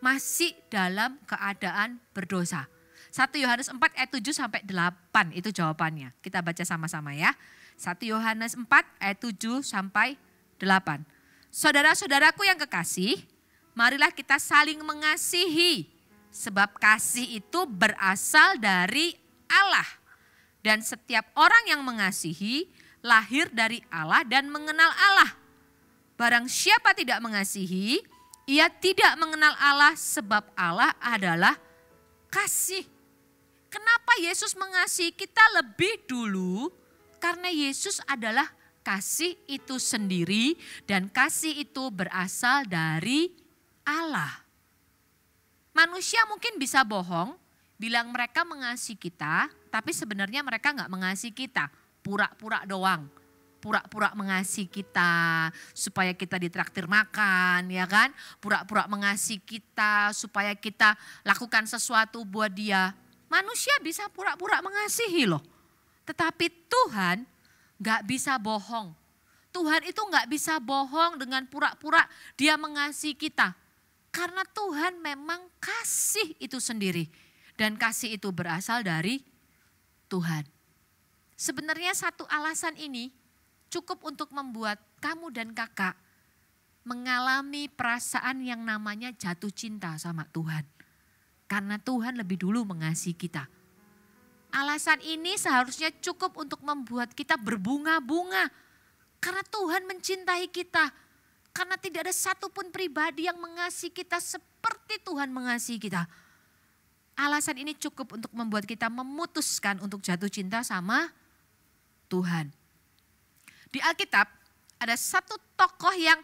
masih dalam keadaan berdosa? 1 Yohanes 4 ayat 7 sampai 8 itu jawabannya. Kita baca sama-sama ya. 1 Yohanes 4 ayat 7 sampai 8. Saudara-saudaraku yang kekasih, marilah kita saling mengasihi. Sebab kasih itu berasal dari Allah. Dan setiap orang yang mengasihi lahir dari Allah dan mengenal Allah. Barang siapa tidak mengasihi, ia tidak mengenal Allah sebab Allah adalah kasih. Kenapa Yesus mengasihi kita lebih dulu? Karena Yesus adalah kasih itu sendiri dan kasih itu berasal dari Allah. Manusia mungkin bisa bohong, bilang mereka mengasihi kita, tapi sebenarnya mereka nggak mengasihi kita, pura-pura doang. Pura-pura mengasihi kita supaya kita ditraktir makan, ya kan? Pura-pura mengasihi kita supaya kita lakukan sesuatu buat dia. Manusia bisa pura-pura mengasihi loh. Tetapi Tuhan gak bisa bohong. Tuhan itu gak bisa bohong dengan pura-pura dia mengasihi kita. Karena Tuhan memang kasih itu sendiri. Dan kasih itu berasal dari Tuhan. Sebenarnya satu alasan ini cukup untuk membuat kamu dan kakak mengalami perasaan yang namanya jatuh cinta sama Tuhan. Karena Tuhan lebih dulu mengasihi kita. Alasan ini seharusnya cukup untuk membuat kita berbunga-bunga. Karena Tuhan mencintai kita. Karena tidak ada satupun pribadi yang mengasihi kita seperti Tuhan mengasihi kita. Alasan ini cukup untuk membuat kita memutuskan untuk jatuh cinta sama Tuhan. Di Alkitab ada satu tokoh yang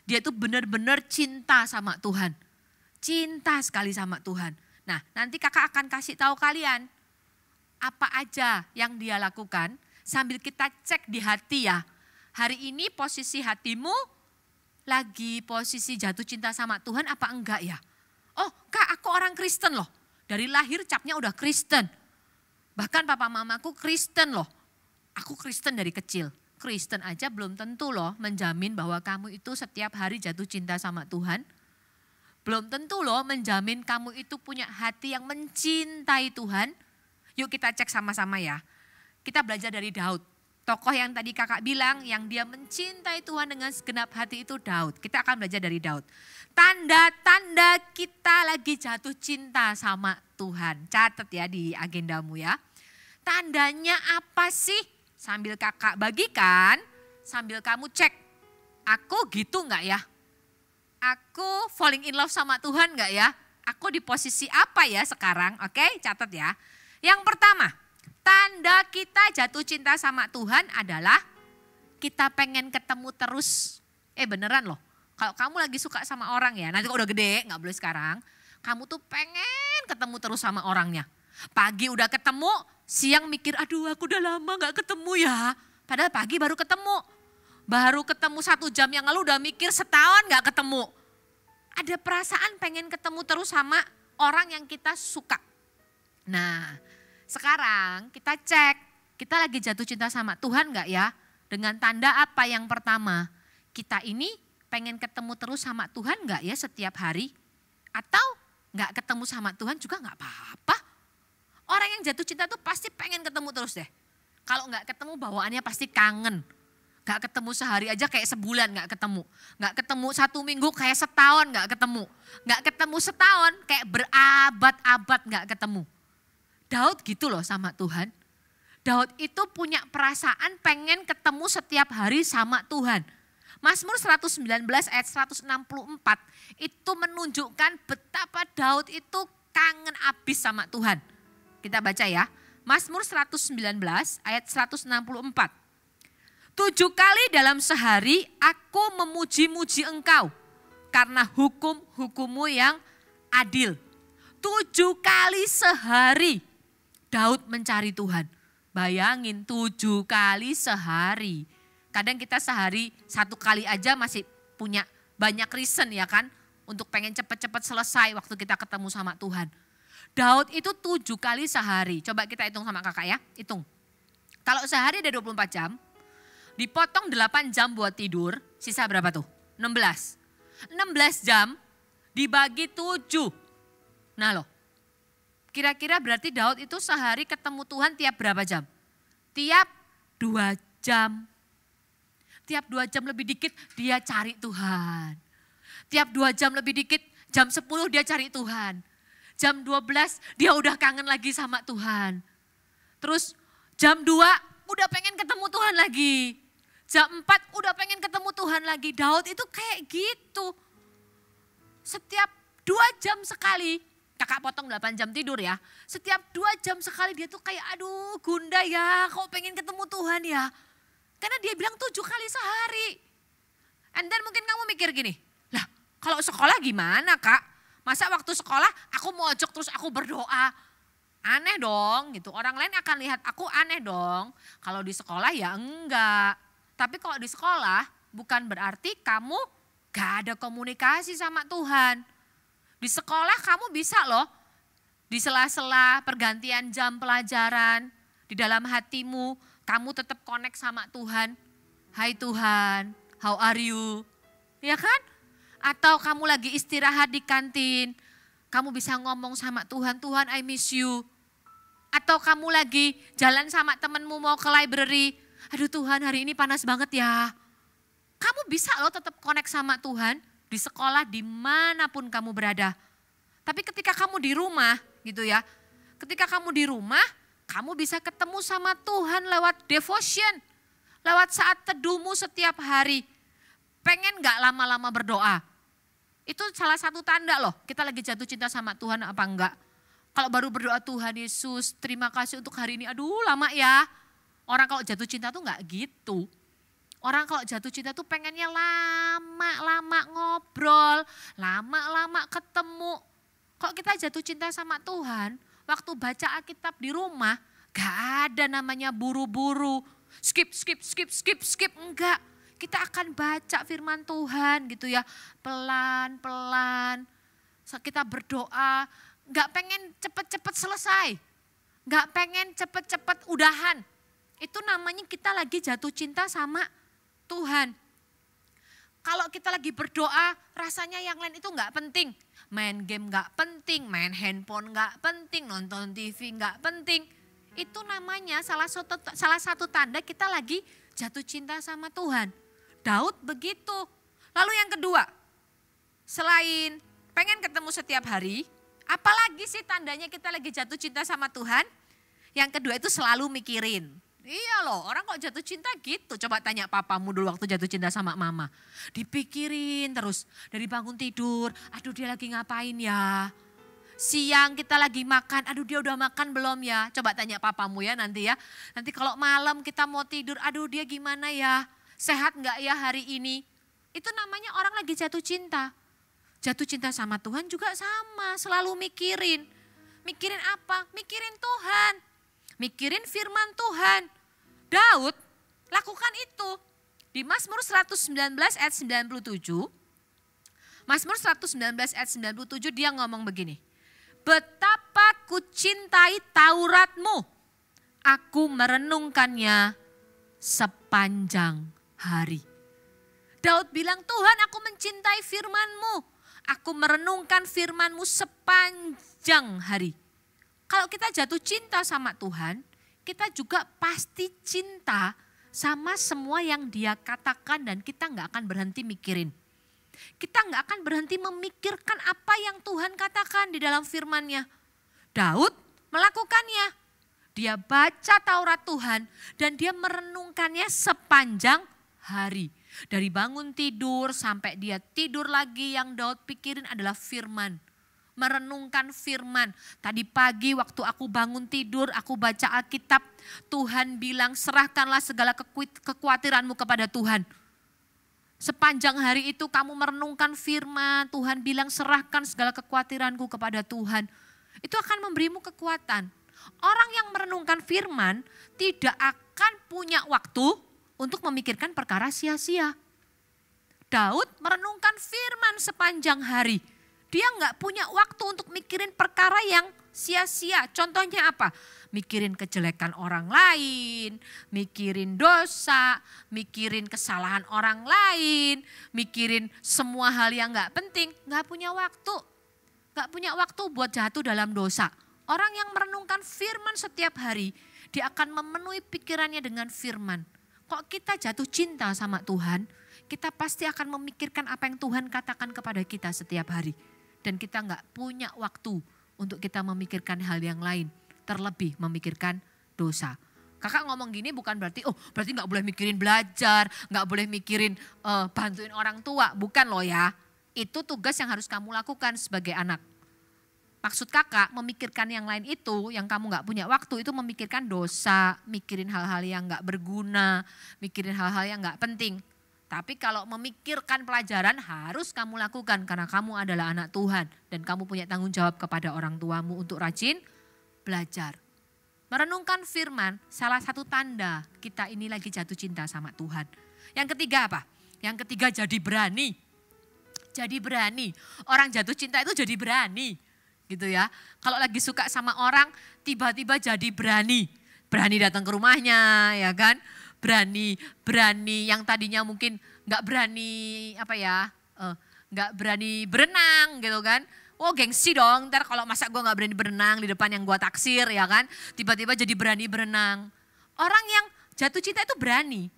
dia tuh benar-benar cinta sama Tuhan. Cinta sekali sama Tuhan. Nah, nanti kakak akan kasih tahu kalian apa aja yang dia lakukan sambil kita cek di hati ya. Hari ini posisi hatimu lagi posisi jatuh cinta sama Tuhan apa enggak ya? Oh kak, aku orang Kristen loh. Dari lahir capnya udah Kristen. Bahkan papa mamaku Kristen loh. Aku Kristen dari kecil. Kristen aja belum tentu loh menjamin bahwa kamu itu setiap hari jatuh cinta sama Tuhan. Belum tentu loh menjamin kamu itu punya hati yang mencintai Tuhan. Yuk kita cek sama-sama ya. Kita belajar dari Daud. Tokoh yang tadi kakak bilang yang dia mencintai Tuhan dengan segenap hati itu Daud. Kita akan belajar dari Daud. Tanda-tanda kita lagi jatuh cinta sama Tuhan. Catat ya di agendamu ya. Tandanya apa sih? Sambil kakak bagikan, sambil kamu cek. Aku gitu enggak ya? Aku falling in love sama Tuhan enggak ya? Aku di posisi apa ya sekarang? Oke, catat ya. Yang pertama, tanda kita jatuh cinta sama Tuhan adalah kita pengen ketemu terus. Beneran loh, kalau kamu lagi suka sama orang ya, nanti kalau udah gede, gak boleh sekarang. Kamu tuh pengen ketemu terus sama orangnya. Pagi udah ketemu, siang mikir aduh aku udah lama gak ketemu ya. Padahal pagi baru ketemu. Baru ketemu 1 jam yang lalu udah mikir setahun gak ketemu. Ada perasaan pengen ketemu terus sama orang yang kita suka. Nah, sekarang kita cek, kita lagi jatuh cinta sama Tuhan gak ya? Dengan tanda apa yang pertama? Kita ini pengen ketemu terus sama Tuhan gak ya setiap hari? Atau gak ketemu sama Tuhan juga gak apa-apa? Orang yang jatuh cinta tuh pasti pengen ketemu terus deh. Kalau gak ketemu bawaannya pasti kangen. Gak ketemu sehari aja kayak sebulan gak ketemu. Gak ketemu 1 minggu kayak setahun gak ketemu. Gak ketemu setahun kayak berabad-abad gak ketemu. Daud gitu loh sama Tuhan. Daud itu punya perasaan pengen ketemu setiap hari sama Tuhan. Mazmur 119 ayat 164 itu menunjukkan betapa Daud itu kangen abis sama Tuhan. Kita baca ya. Mazmur 119 ayat 164. 7 kali dalam sehari aku memuji-muji Engkau karena hukum-hukum-Mu yang adil. 7 kali sehari Daud mencari Tuhan. Bayangin 7 kali sehari. Kadang kita sehari 1 kali aja masih punya banyak reason ya kan. Untuk pengen cepet-cepet selesai waktu kita ketemu sama Tuhan. Daud itu 7 kali sehari. Coba kita hitung sama kakak ya. Hitung. Kalau sehari ada 24 jam. Dipotong 8 jam buat tidur. Sisa berapa tuh? 16. 16 jam dibagi 7. Nah loh. Kira-kira berarti Daud itu sehari ketemu Tuhan tiap berapa jam? Tiap 2 jam. Tiap 2 jam lebih dikit dia cari Tuhan. Tiap 2 jam lebih dikit, jam 10 dia cari Tuhan. Jam 12 dia udah kangen lagi sama Tuhan. Terus jam 2 udah pengen ketemu Tuhan lagi. Jam 4 udah pengen ketemu Tuhan lagi. Daud itu kayak gitu. Setiap 2 jam sekali. Kakak potong 8 jam tidur ya. Setiap 2 jam sekali dia tuh kayak aduh Gunda ya kok pengen ketemu Tuhan ya. Karena dia bilang 7 kali sehari. And then mungkin kamu mikir gini. Lah kalau sekolah gimana kak? Masa waktu sekolah aku mojok terus aku berdoa. Aneh dong gitu. Orang lain akan lihat aku aneh dong. Kalau di sekolah ya enggak. Tapi kalau di sekolah bukan berarti kamu gak ada komunikasi sama Tuhan. Di sekolah kamu bisa loh, di sela-sela pergantian jam pelajaran, di dalam hatimu kamu tetap connect sama Tuhan. Hai Tuhan, how are you? Ya kan? Atau kamu lagi istirahat di kantin, kamu bisa ngomong sama Tuhan, Tuhan I miss you. Atau kamu lagi jalan sama temenmu mau ke library, aduh Tuhan hari ini panas banget ya. Kamu bisa loh tetap connect sama Tuhan. Di sekolah dimanapun kamu berada. Tapi ketika kamu di rumah gitu ya. Ketika kamu di rumah kamu bisa ketemu sama Tuhan lewat devotion. Lewat saat teduhmu setiap hari. Pengen gak lama-lama berdoa? Itu salah satu tanda loh. Kita lagi jatuh cinta sama Tuhan apa enggak. Kalau baru berdoa Tuhan Yesus terima kasih untuk hari ini. Aduh lama ya. Orang kalau jatuh cinta tuh gak gitu. Orang kalau jatuh cinta tuh pengennya lama-lama ngobrol, lama-lama ketemu. Kalau kita jatuh cinta sama Tuhan, waktu baca Alkitab di rumah, gak ada namanya buru-buru. Skip, enggak. Kita akan baca firman Tuhan gitu ya, pelan-pelan. Kita berdoa, gak pengen cepet-cepet selesai. Gak pengen cepet-cepet udahan. Itu namanya kita lagi jatuh cinta sama Tuhan. Kalau kita lagi berdoa, rasanya yang lain itu nggak penting. Main game nggak penting, main handphone nggak penting, nonton TV nggak penting. Itu namanya salah satu tanda kita lagi jatuh cinta sama Tuhan. Daud begitu. Lalu yang kedua, selain pengen ketemu setiap hari, apalagi sih tandanya kita lagi jatuh cinta sama Tuhan? Yang kedua itu selalu mikirin. Iya loh, orang kok jatuh cinta gitu. Coba tanya papamu dulu waktu jatuh cinta sama mama. Dipikirin terus dari bangun tidur, aduh dia lagi ngapain ya. Siang kita lagi makan, aduh dia udah makan belum ya. Coba tanya papamu ya nanti ya. Nanti kalau malam kita mau tidur, aduh dia gimana ya. Sehat gak ya hari ini. Itu namanya orang lagi jatuh cinta. Jatuh cinta sama Tuhan juga sama, selalu mikirin. Mikirin apa? Mikirin Tuhan. Mikirin firman Tuhan. Daud lakukan itu. Di Mazmur 119 ayat 97. Mazmur 119 ayat 97 dia ngomong begini. Betapa ku cintai Tauratmu. Aku merenungkannya sepanjang hari. Daud bilang, Tuhan aku mencintai firman-Mu. Aku merenungkan firman-Mu sepanjang hari. Kalau kita jatuh cinta sama Tuhan, kita juga pasti cinta sama semua yang Dia katakan dan kita nggak akan berhenti mikirin. Kita nggak akan berhenti memikirkan apa yang Tuhan katakan di dalam firman-Nya. Daud melakukannya. Dia baca Taurat Tuhan dan dia merenungkannya sepanjang hari. Dari bangun tidur sampai dia tidur lagi, yang Daud pikirin adalah firman. Merenungkan firman. Tadi pagi waktu aku bangun tidur, aku baca Alkitab. Tuhan bilang serahkanlah segala kekhawatiranmu kepada Tuhan. Sepanjang hari itu kamu merenungkan firman. Tuhan bilang serahkan segala kekhawatiranku kepada Tuhan. Itu akan memberimu kekuatan. Orang yang merenungkan firman tidak akan punya waktu untuk memikirkan perkara sia-sia. Daud merenungkan firman sepanjang hari. Dia nggak punya waktu untuk mikirin perkara yang sia-sia. Contohnya apa? Mikirin kejelekan orang lain, mikirin dosa, mikirin kesalahan orang lain, mikirin semua hal yang nggak penting. Nggak punya waktu. Nggak punya waktu buat jatuh dalam dosa. Orang yang merenungkan firman setiap hari, dia akan memenuhi pikirannya dengan firman. Kok kita jatuh cinta sama Tuhan, kita pasti akan memikirkan apa yang Tuhan katakan kepada kita setiap hari. Dan kita nggak punya waktu untuk kita memikirkan hal yang lain, terlebih memikirkan dosa. Kakak ngomong gini bukan berarti, berarti nggak boleh mikirin belajar, nggak boleh mikirin bantuin orang tua. Bukan loh ya, itu tugas yang harus kamu lakukan sebagai anak. Maksud kakak memikirkan yang lain itu, yang kamu gak punya waktu itu memikirkan dosa, mikirin hal-hal yang gak berguna, mikirin hal-hal yang gak penting. Tapi kalau memikirkan pelajaran harus kamu lakukan karena kamu adalah anak Tuhan. Dan kamu punya tanggung jawab kepada orang tuamu untuk rajin belajar. Merenungkan firman salah satu tanda kita ini lagi jatuh cinta sama Tuhan. Yang ketiga apa? Yang ketiga jadi berani. Jadi berani. Orang jatuh cinta itu jadi berani. Gitu ya. Kalau lagi suka sama orang, tiba-tiba jadi berani. Berani datang ke rumahnya, ya kan? Berani yang tadinya mungkin nggak berani nggak berani berenang gitu kan. Oh gengsi dong, ntar kalau masa gue nggak berani berenang di depan yang gue taksir ya kan. Tiba-tiba jadi berani berenang. Orang yang jatuh cinta itu berani.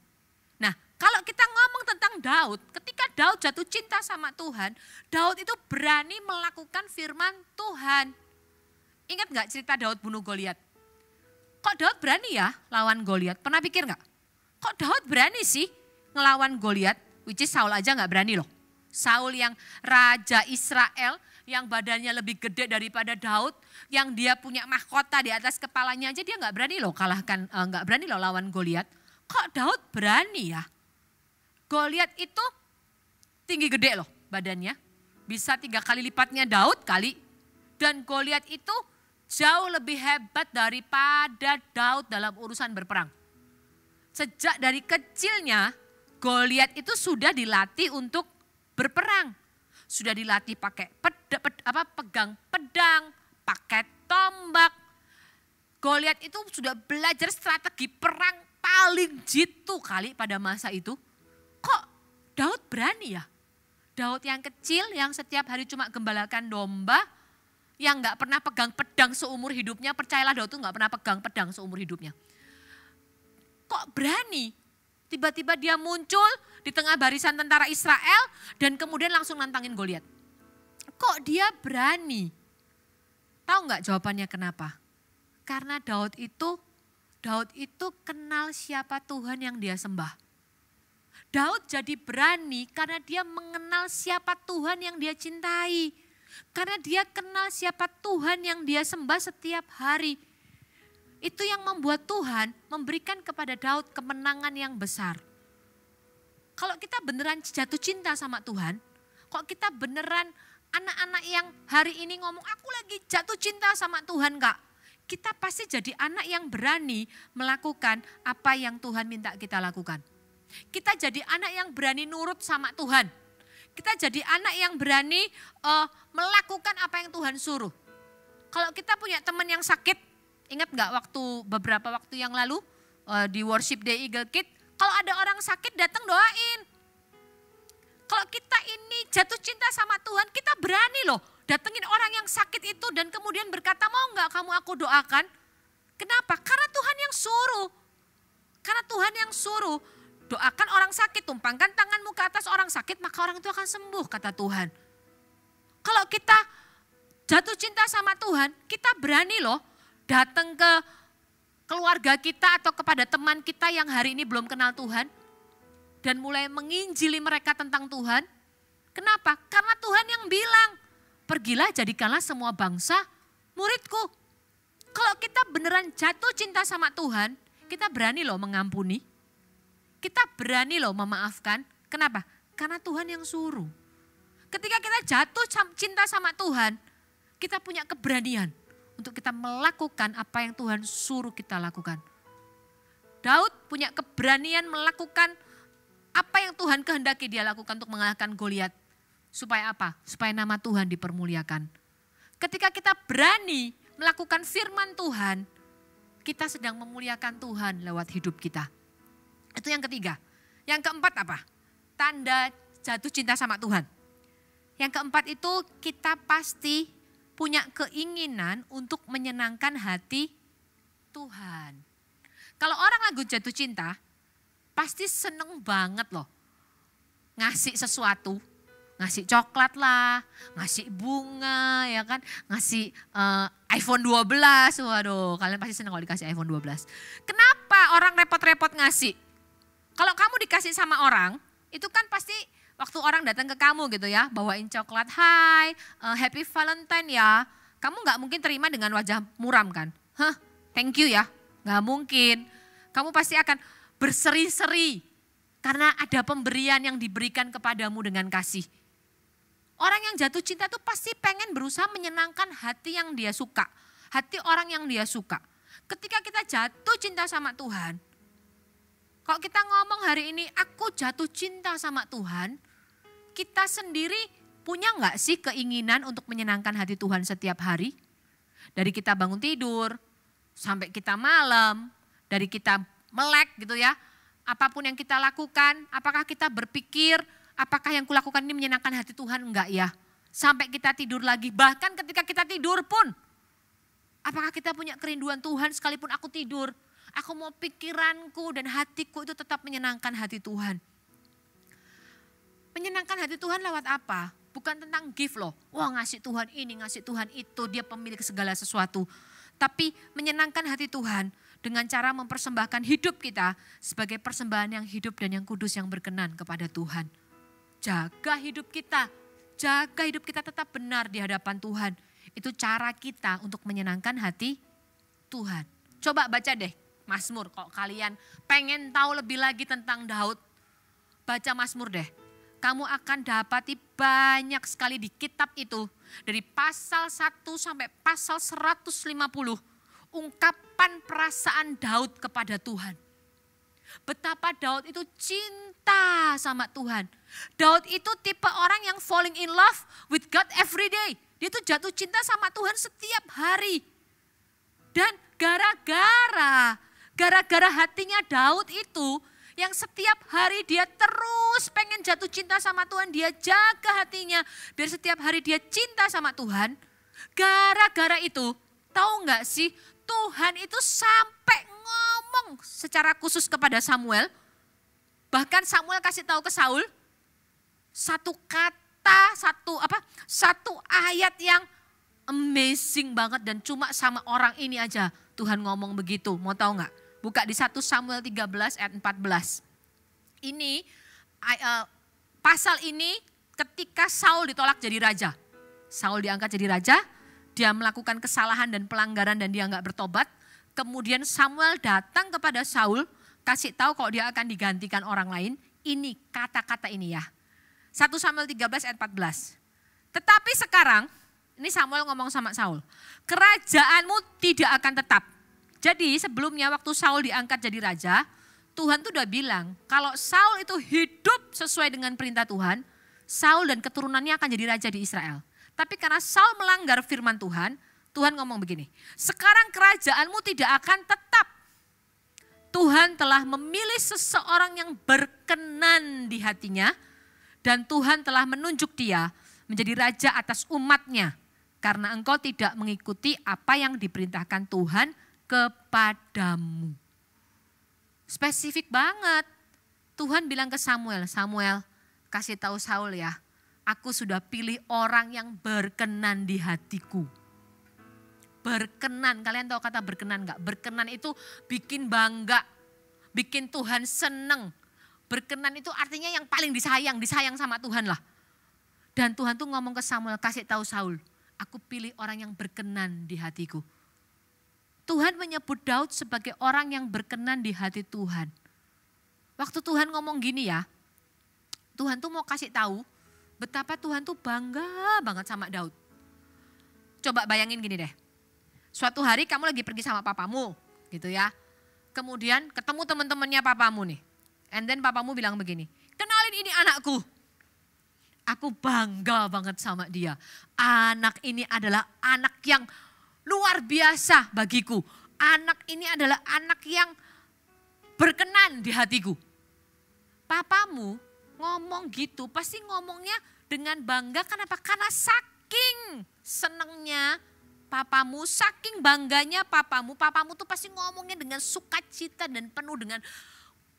Nah kalau kita ngomong tentang Daud, ketika Daud jatuh cinta sama Tuhan, Daud itu berani melakukan firman Tuhan. Ingat gak cerita Daud bunuh Goliat? Kok Daud berani ya lawan Goliat? Pernah pikir gak? Kok Daud berani sih ngelawan Goliat? Which is Saul aja gak berani loh. Saul yang raja Israel, yang badannya lebih gede daripada Daud, yang dia punya mahkota di atas kepalanya aja dia gak berani loh gak berani loh lawan Goliat. Kok Daud berani ya? Goliat itu tinggi gede loh badannya. Bisa 3 kali lipatnya Daud kali. Dan Goliat itu jauh lebih hebat daripada Daud dalam urusan berperang. Sejak dari kecilnya Goliat itu sudah dilatih untuk berperang. Sudah dilatih pakai pegang pedang, pakai tombak. Goliat itu sudah belajar strategi perang paling jitu kali pada masa itu. Kok Daud berani ya. Daud yang kecil, yang setiap hari cuma gembalakan domba, yang gak pernah pegang pedang seumur hidupnya. Percayalah Daud tuh gak pernah pegang pedang seumur hidupnya. Kok berani? Tiba-tiba dia muncul di tengah barisan tentara Israel dan kemudian langsung nantangin Goliat. Kok dia berani? Tahu gak jawabannya kenapa? Karena Daud itu kenal siapa Tuhan yang dia sembah. Daud jadi berani karena dia mengenal siapa Tuhan yang dia cintai. Karena dia kenal siapa Tuhan yang dia sembah setiap hari. Itu yang membuat Tuhan memberikan kepada Daud kemenangan yang besar. Kalau kita beneran jatuh cinta sama Tuhan, kok kita beneran anak-anak yang hari ini ngomong, aku lagi jatuh cinta sama Tuhan Kak. Kita pasti jadi anak yang berani melakukan apa yang Tuhan minta kita lakukan. Kita jadi anak yang berani nurut sama Tuhan. Kita jadi anak yang berani melakukan apa yang Tuhan suruh. Kalau kita punya teman yang sakit, ingat gak beberapa waktu yang lalu di Worship Day Eagle Kid, kalau ada orang sakit datang doain. Kalau kita ini jatuh cinta sama Tuhan, kita berani loh datengin orang yang sakit itu dan kemudian berkata, mau gak kamu aku doakan? Kenapa? Karena Tuhan yang suruh. Karena Tuhan yang suruh. Doakan orang sakit, tumpangkan tanganmu ke atas orang sakit, maka orang itu akan sembuh, kata Tuhan. Kalau kita jatuh cinta sama Tuhan, kita berani loh datang ke keluarga kita atau kepada teman kita yang hari ini belum kenal Tuhan. Dan mulai menginjili mereka tentang Tuhan. Kenapa? Karena Tuhan yang bilang, pergilah jadikanlah semua bangsa muridku. Kalau kita beneran jatuh cinta sama Tuhan, kita berani loh mengampuni. Kita berani loh memaafkan. Kenapa? Karena Tuhan yang suruh. Ketika kita jatuh cinta sama Tuhan, kita punya keberanian untuk kita melakukan apa yang Tuhan suruh kita lakukan. Daud punya keberanian melakukan apa yang Tuhan kehendaki dia lakukan untuk mengalahkan Goliat. Supaya apa? Supaya nama Tuhan dipermuliakan. Ketika kita berani melakukan firman Tuhan, kita sedang memuliakan Tuhan lewat hidup kita. Itu yang ketiga. Yang keempat apa? Tanda jatuh cinta sama Tuhan. Yang keempat itu kita pasti punya keinginan untuk menyenangkan hati Tuhan. Kalau orang lagu jatuh cinta, pasti seneng banget loh. Ngasih sesuatu, ngasih coklat lah, ngasih bunga ya kan, ngasih iPhone 12, waduh kalian pasti seneng kalau dikasih iPhone 12. Kenapa orang repot-repot ngasih? Kalau kamu dikasih sama orang, itu kan pasti waktu orang datang ke kamu gitu ya, bawain coklat, hai, happy Valentine ya. Kamu gak mungkin terima dengan wajah muram kan? Hah, thank you ya, gak mungkin. Kamu pasti akan berseri-seri karena ada pemberian yang diberikan kepadamu dengan kasih. Orang yang jatuh cinta tuh pasti pengen berusaha menyenangkan hati yang dia suka, hati orang yang dia suka. Ketika kita jatuh cinta sama Tuhan, kalau kita ngomong hari ini, aku jatuh cinta sama Tuhan, kita sendiri punya nggak sih keinginan untuk menyenangkan hati Tuhan setiap hari? Dari kita bangun tidur, sampai kita malam, dari kita melek gitu ya, apapun yang kita lakukan, apakah kita berpikir, apakah yang kulakukan ini menyenangkan hati Tuhan? Enggak ya. Sampai kita tidur lagi, bahkan ketika kita tidur pun, apakah kita punya kerinduan Tuhan sekalipun aku tidur? Aku mau pikiranku dan hatiku itu tetap menyenangkan hati Tuhan. Menyenangkan hati Tuhan lewat apa? Bukan tentang gift loh. Wah ngasih Tuhan ini, ngasih Tuhan itu, dia pemilik segala sesuatu. Tapi menyenangkan hati Tuhan dengan cara mempersembahkan hidup kita sebagai persembahan yang hidup dan yang kudus yang berkenan kepada Tuhan. Jaga hidup kita tetap benar di hadapan Tuhan. Itu cara kita untuk menyenangkan hati Tuhan. Coba baca deh Mazmur, kalau kalian pengen tahu lebih lagi tentang Daud, baca Mazmur deh. Kamu akan dapati banyak sekali di kitab itu, dari pasal 1 sampai pasal 150, ungkapan perasaan Daud kepada Tuhan. Betapa Daud itu cinta sama Tuhan. Daud itu tipe orang yang falling in love with God every day. Dia tuh jatuh cinta sama Tuhan setiap hari. Dan gara-gara hatinya Daud itu, Yang setiap hari dia terus pengen jatuh cinta sama Tuhan. Dia jaga hatinya biar setiap hari dia cinta sama Tuhan. Gara-gara itu, tahu nggak sih, Tuhan itu sampai ngomong secara khusus kepada Samuel. Bahkan Samuel kasih tahu ke Saul, satu kata, satu ayat yang amazing banget dan cuma sama orang ini aja Tuhan ngomong begitu. Mau tahu nggak? Buka di 1 Samuel 13 ayat 14. Ini pasal ini ketika Saul ditolak jadi raja. Saul diangkat jadi raja, dia melakukan kesalahan dan pelanggaran dan dia nggak bertobat. Kemudian Samuel datang kepada Saul, kasih tahu kalau dia akan digantikan orang lain. Ini kata-kata ini ya. 1 Samuel 13 ayat 14. Tetapi sekarang, ini Samuel ngomong sama Saul, kerajaanmu tidak akan tetap. Jadi sebelumnya waktu Saul diangkat jadi raja, Tuhan tuh udah bilang kalau Saul itu hidup sesuai dengan perintah Tuhan, Saul dan keturunannya akan jadi raja di Israel. Tapi karena Saul melanggar firman Tuhan, Tuhan ngomong begini, sekarang kerajaanmu tidak akan tetap. Tuhan telah memilih seseorang yang berkenan di hatinya dan Tuhan telah menunjuk dia menjadi raja atas umatnya karena engkau tidak mengikuti apa yang diperintahkan Tuhan kepadamu. Spesifik banget. Tuhan bilang ke Samuel, Samuel kasih tahu Saul ya, aku sudah pilih orang yang berkenan di hatiku. Berkenan, kalian tahu kata berkenan gak? Berkenan itu bikin bangga, bikin Tuhan seneng. Berkenan itu artinya yang paling disayang sama Tuhan lah. Dan Tuhan tuh ngomong ke Samuel, kasih tahu Saul, aku pilih orang yang berkenan di hatiku. Tuhan menyebut Daud sebagai orang yang berkenan di hati Tuhan. Waktu Tuhan ngomong gini ya, Tuhan tuh mau kasih tahu betapa Tuhan tuh bangga banget sama Daud. Coba bayangin gini deh, suatu hari kamu lagi pergi sama papamu gitu ya. Kemudian ketemu teman-temannya papamu nih. And then papamu bilang begini, kenalin ini anakku. Aku bangga banget sama dia. Anak ini adalah anak yang luar biasa bagiku. Anak ini adalah anak yang berkenan di hatiku. Papamu ngomong gitu pasti ngomongnya dengan bangga. Kenapa? Karena saking senengnya papamu, saking bangganya papamu. Papamu tuh pasti ngomongnya dengan sukacita dan penuh dengan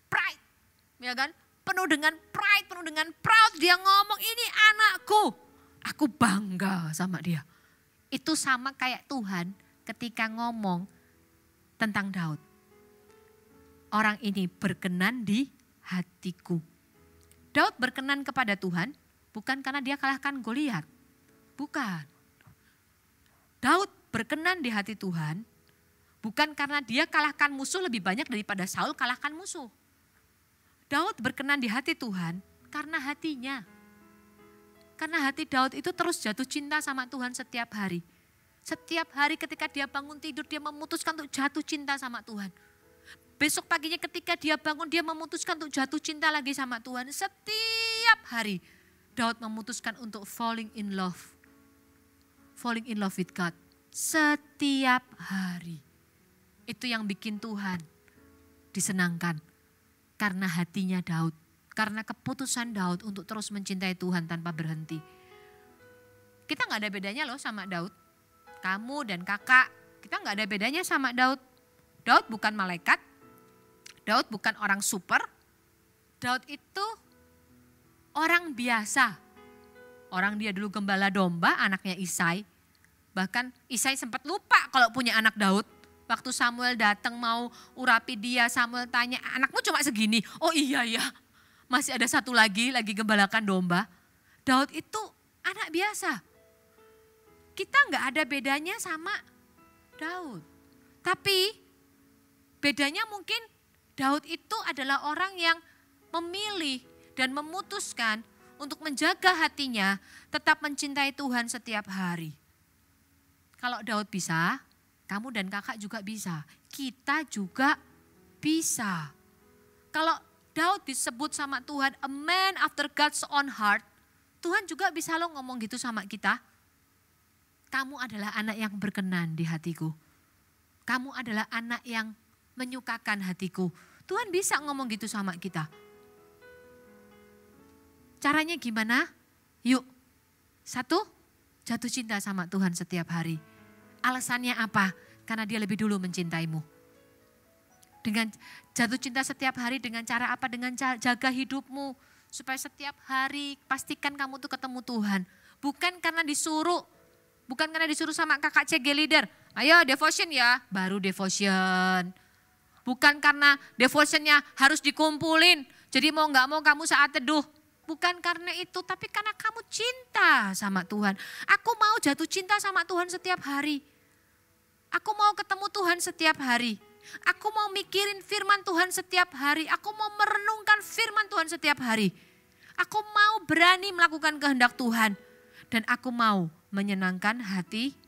pride. Ya kan? Penuh dengan pride, penuh dengan proud. Dia ngomong ini anakku. Aku bangga sama dia. Itu sama kayak Tuhan ketika ngomong tentang Daud. Orang ini berkenan di hatiku. Daud berkenan kepada Tuhan bukan karena dia kalahkan Goliat. Bukan. Daud berkenan di hati Tuhan bukan karena dia kalahkan musuh lebih banyak daripada Saul kalahkan musuh. Daud berkenan di hati Tuhan karena hatinya. Karena hati Daud itu terus jatuh cinta sama Tuhan setiap hari. Setiap hari ketika dia bangun tidur dia memutuskan untuk jatuh cinta sama Tuhan. Besok paginya ketika dia bangun dia memutuskan untuk jatuh cinta lagi sama Tuhan. Setiap hari Daud memutuskan untuk falling in love. Falling in love with God. Setiap hari. Itu yang bikin Tuhan disenangkan. Karena hatinya Daud. Karena keputusan Daud untuk terus mencintai Tuhan tanpa berhenti. Kita gak ada bedanya loh sama Daud. Kamu dan kakak, kita gak ada bedanya sama Daud. Daud bukan malaikat. Daud bukan orang super. Daud itu orang biasa. Orang dia dulu gembala domba, anaknya Isai. Bahkan Isai sempat lupa kalau punya anak Daud. Waktu Samuel datang mau urapi dia, Samuel tanya, anakmu cuma segini? Oh iya ya, masih ada satu lagi gembalakan domba. Daud itu anak biasa. Kita nggak ada bedanya sama Daud. Tapi bedanya mungkin Daud itu adalah orang yang memilih dan memutuskan untuk menjaga hatinya tetap mencintai Tuhan setiap hari. Kalau Daud bisa, kamu dan kakak juga bisa. Kita juga bisa. Kalau Daud disebut sama Tuhan, a man after God's own heart. Tuhan juga bisa loh ngomong gitu sama kita. Kamu adalah anak yang berkenan di hatiku. Kamu adalah anak yang menyukakan hatiku. Tuhan bisa ngomong gitu sama kita. Caranya gimana? Yuk, 1, jatuh cinta sama Tuhan setiap hari. Alasannya apa? Karena dia lebih dulu mencintaimu. Dengan jatuh cinta setiap hari dengan cara apa? Dengan jaga hidupmu. Supaya setiap hari pastikan kamu tuh ketemu Tuhan. Bukan karena disuruh. Bukan karena disuruh sama kakak CG leader. Ayo devotion ya, baru devotion. Bukan karena devotionnya harus dikumpulin. Jadi mau gak mau kamu saat teduh. Bukan karena itu, tapi karena kamu cinta sama Tuhan. Aku mau jatuh cinta sama Tuhan setiap hari. Aku mau ketemu Tuhan setiap hari. Aku mau mikirin firman Tuhan setiap hari. Aku mau merenungkan firman Tuhan setiap hari. Aku mau berani melakukan kehendak Tuhan. Dan aku mau menyenangkan hati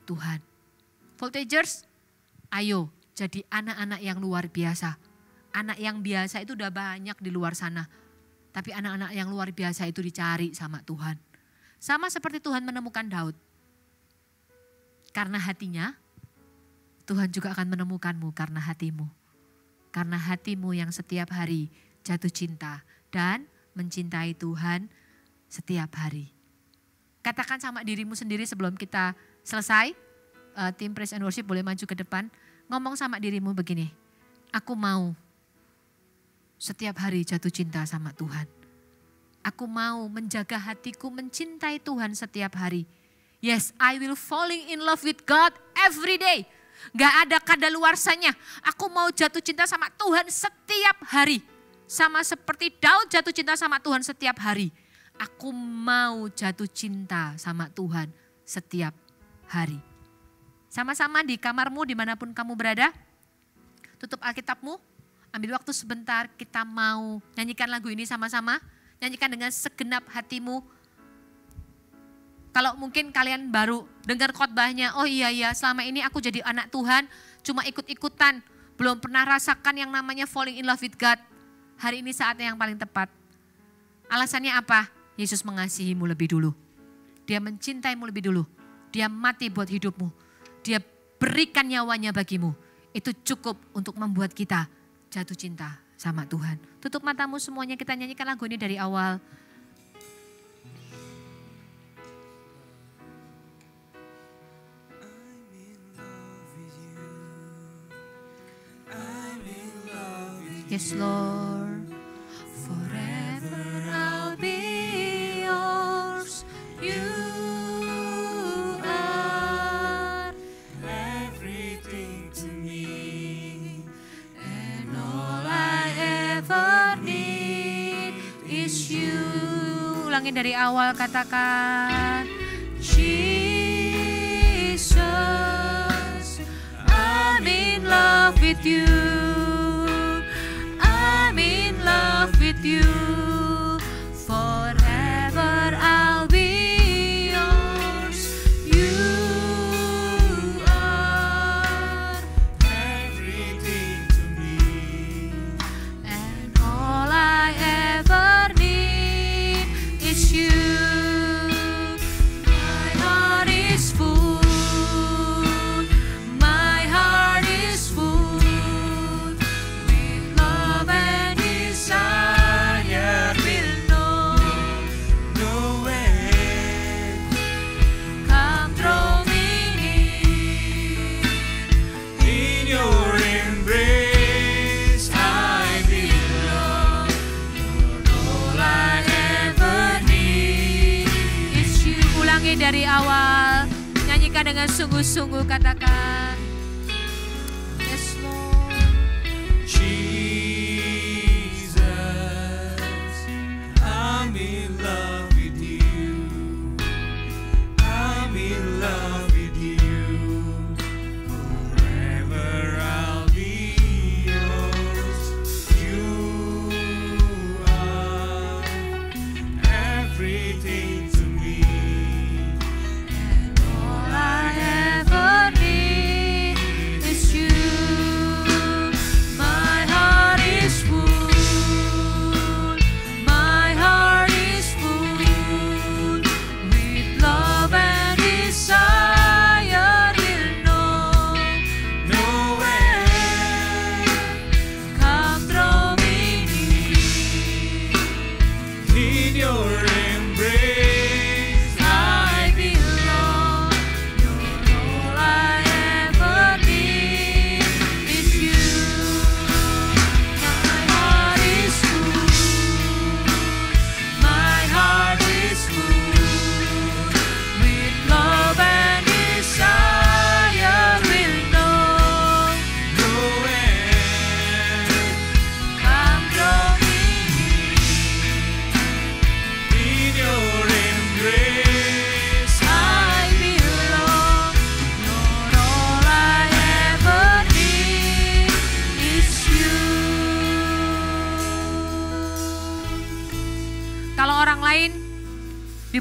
Tuhan. Voltagers, ayo jadi anak-anak yang luar biasa. Anak yang biasa itu udah banyak di luar sana. Tapi anak-anak yang luar biasa itu dicari sama Tuhan. Sama seperti Tuhan menemukan Daud. Karena hatinya, Tuhan juga akan menemukanmu karena hatimu. Karena hatimu yang setiap hari jatuh cinta dan mencintai Tuhan setiap hari. Katakan sama dirimu sendiri sebelum kita selesai. Tim Praise and Worship boleh maju ke depan. Ngomong sama dirimu begini. Aku mau setiap hari jatuh cinta sama Tuhan. Aku mau menjaga hatiku mencintai Tuhan setiap hari. Yes, I will falling in love with God every day. Gak ada kadaluarsanya. Aku mau jatuh cinta sama Tuhan setiap hari. Sama seperti Daud jatuh cinta sama Tuhan setiap hari. Aku mau jatuh cinta sama Tuhan setiap hari. Sama-sama di kamarmu dimanapun kamu berada. Tutup Alkitabmu. Ambil waktu sebentar, kita mau nyanyikan lagu ini sama-sama. Nyanyikan dengan segenap hatimu. Kalau mungkin kalian baru dengar khotbahnya, oh iya selama ini aku jadi anak Tuhan, cuma ikut-ikutan. Belum pernah rasakan yang namanya falling in love with God. Hari ini saatnya yang paling tepat. Alasannya apa? Yesus mengasihimu lebih dulu. Dia mencintaimu lebih dulu. Dia mati buat hidupmu. Dia berikan nyawanya bagimu. Itu cukup untuk membuat kita jatuh cinta sama Tuhan. Tutup matamu semuanya, kita nyanyikan lagu ini dari awal. Yes Lord, forever I'll be yours. You are everything to me, and all I ever need is you. Ulangin dari awal, katakan Jesus, I'm in love with you. With you, forever I'll be yours. You are everything to me, and all I ever need is you. My heart is full. My heart is full with love and desire. Dari awal, nyanyikan dengan sungguh-sungguh, katakan yes Lord. Jesus, I'm in love with you. I'm in love with you. Forever I'll be yours. You are everything to me. I ever need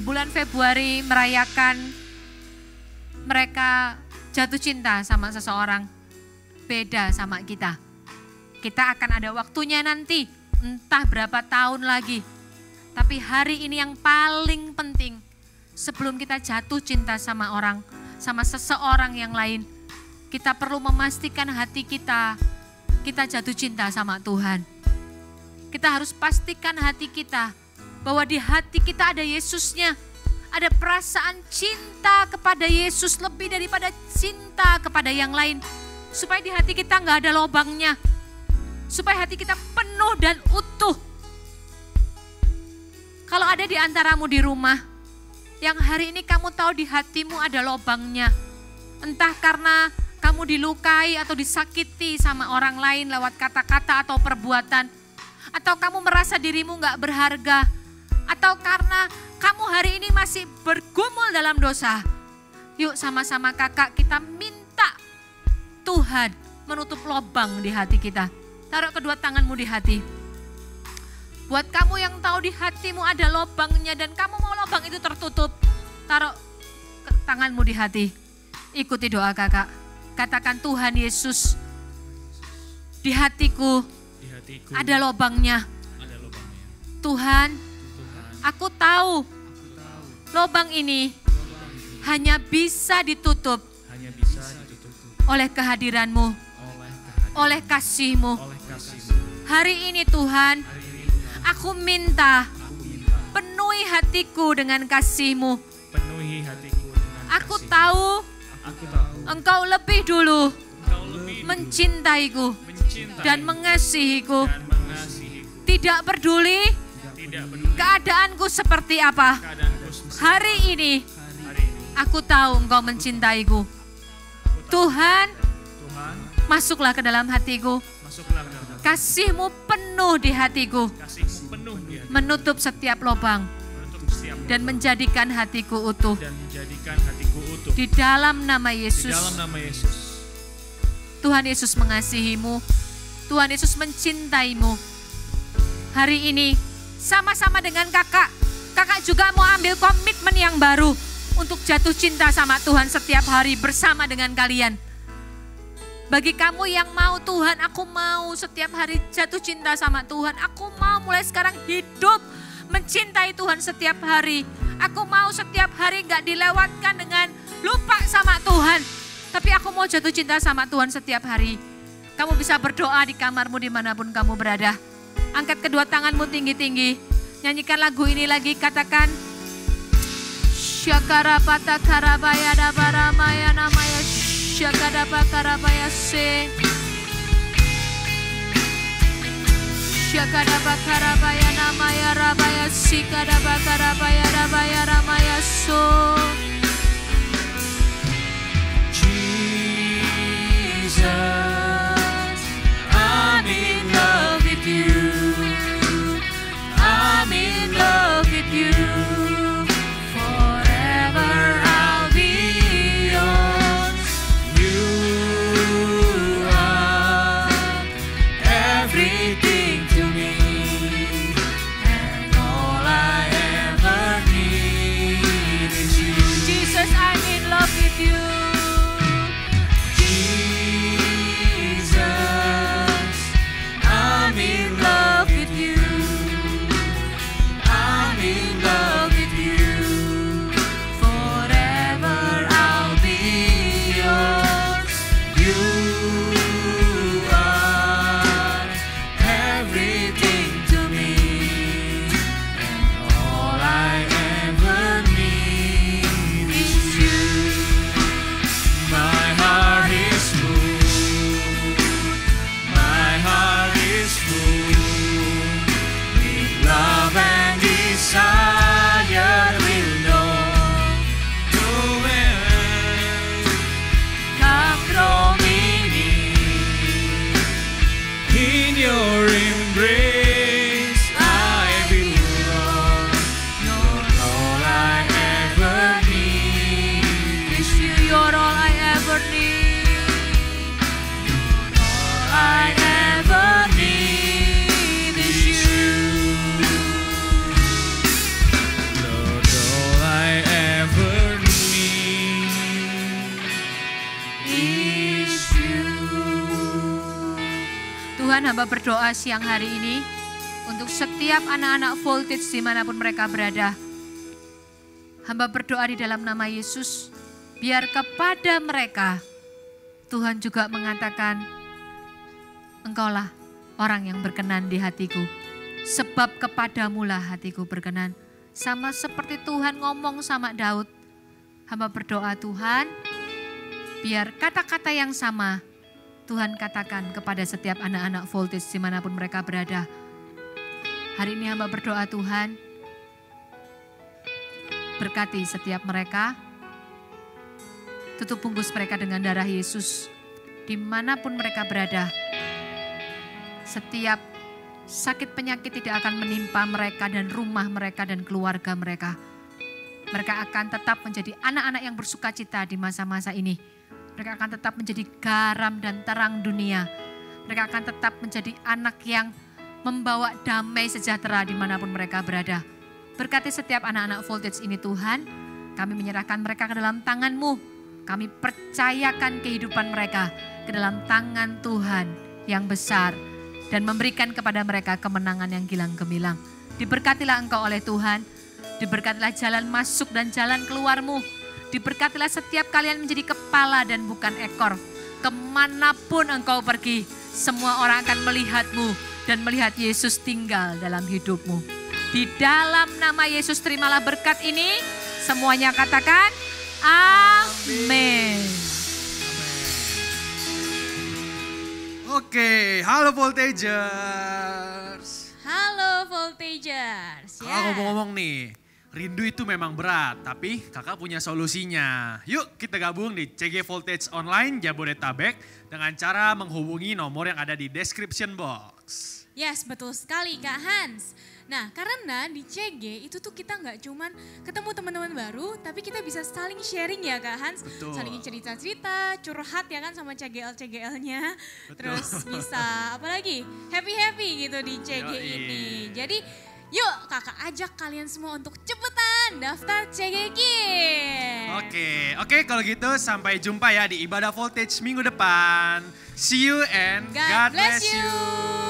bulan Februari merayakan mereka jatuh cinta sama seseorang, beda sama kita. Kita akan ada waktunya nanti, entah berapa tahun lagi. Tapi hari ini yang paling penting, sebelum kita jatuh cinta sama orang, sama seseorang yang lain, kita perlu memastikan hati kita jatuh cinta sama Tuhan. Kita harus pastikan hati kita, bahwa di hati kita ada Yesusnya. Ada perasaan cinta kepada Yesus lebih daripada cinta kepada yang lain. Supaya di hati kita nggak ada lobangnya. Supaya hati kita penuh dan utuh. Kalau ada di antaramu di rumah, yang hari ini kamu tahu di hatimu ada lobangnya. Entah karena kamu dilukai atau disakiti sama orang lain lewat kata-kata atau perbuatan. Atau kamu merasa dirimu gak berharga. Atau karena kamu hari ini masih bergumul dalam dosa. Yuk sama-sama kakak kita minta Tuhan menutup lobang di hati kita. Taruh kedua tanganmu di hati. Buat kamu yang tahu di hatimu ada lobangnya dan kamu mau lobang itu tertutup, taruh tanganmu di hati. Ikuti doa kakak. Katakan, Tuhan Yesus, di hatiku ada lobangnya. Tuhan, aku tahu lobang ini hanya bisa ditutup oleh kehadiran-Mu, oleh kasih-Mu. Hari ini Tuhan, aku minta penuhi hatiku dengan kasih-Mu. Aku tahu Engkau lebih dulu mencintaiku dan mengasihiku. Tidak peduli keadaanku seperti apa. Hari ini aku tahu Engkau mencintaiku. Tuhan, masuklah ke dalam hatiku. Kasih-Mu penuh di hatiku, menutup setiap lubang dan menjadikan hatiku utuh. Di dalam nama Yesus. Tuhan Yesus mengasihi-Mu. Tuhan Yesus mencintaimu. Hari ini sama-sama dengan kakak juga mau ambil komitmen yang baru untuk jatuh cinta sama Tuhan setiap hari bersama dengan kalian. Bagi kamu yang mau, Tuhan, aku mau setiap hari jatuh cinta sama Tuhan. Aku mau mulai sekarang hidup mencintai Tuhan setiap hari. Aku mau setiap hari gak dilewatkan dengan lupa sama Tuhan. Tapi aku mau jatuh cinta sama Tuhan setiap hari. Kamu bisa berdoa di kamarmu dimanapun kamu berada. Angkat kedua tanganmu tinggi-tinggi. Nyanyikan lagu ini lagi, katakan. Syakarapata karabaya dabaramaya namaya syakadapa karabaya se. Syakadapa karabaya namaya rabaya sikadapa karabaya rabaya ramaya so. Jesus, I'm in love with you. I'm in love with you. Forever I'll be yours. You are everything to me, and all I ever need is you. Tuhan, hamba berdoa siang hari ini untuk setiap anak-anak Voltage dimanapun mereka berada. Hamba berdoa di dalam nama Yesus, biar kepada mereka Tuhan juga mengatakan, Engkaulah orang yang berkenan di hatiku. Sebab kepadamulah hatiku berkenan. Sama seperti Tuhan ngomong sama Daud. Hamba berdoa Tuhan, biar kata-kata yang sama Tuhan katakan kepada setiap anak-anak Voltage dimanapun mereka berada. Hari ini hamba berdoa Tuhan, berkati setiap mereka, tutup bungkus mereka dengan darah Yesus dimanapun mereka berada. Setiap sakit penyakit tidak akan menimpa mereka dan rumah mereka dan keluarga mereka. Mereka akan tetap menjadi anak-anak yang bersuka cita di masa-masa ini. Mereka akan tetap menjadi garam dan terang dunia. Mereka akan tetap menjadi anak yang membawa damai sejahtera dimanapun mereka berada. Berkati setiap anak-anak Voltage ini Tuhan. Kami menyerahkan mereka ke dalam tangan-Mu. Kami percayakan kehidupan mereka ke dalam tangan Tuhan yang besar. Dan memberikan kepada mereka kemenangan yang gilang gemilang. Diberkatilah Engkau oleh Tuhan. Diberkatilah jalan masuk dan jalan keluar-Mu. Diberkatilah setiap kalian menjadi kepala dan bukan ekor. Kemanapun engkau pergi, semua orang akan melihat-Mu dan melihat Yesus tinggal dalam hidup-Mu. Di dalam nama Yesus terimalah berkat ini. Semuanya katakan, amin. Oke, halo Voltagers. Halo Voltagers. Kakak ngomong-ngomong nih, rindu itu memang berat, tapi kakak punya solusinya. Yuk kita gabung di CG Voltage Online Jabodetabek dengan cara menghubungi nomor yang ada di description box. Yes, betul sekali Kak Hans. Nah, karena di CG itu tuh kita nggak cuman ketemu teman-teman baru, tapi kita bisa saling sharing ya Kak Hans. Betul. Saling cerita-cerita, curhat ya kan sama CGL-CGL-nya. Terus bisa apa lagi? Happy-happy gitu di CG ini. Jadi yuk kakak ajak kalian semua untuk cepetan daftar CG Kids. Oke, kalau gitu sampai jumpa ya di Ibadah Voltage minggu depan. See you and God bless you.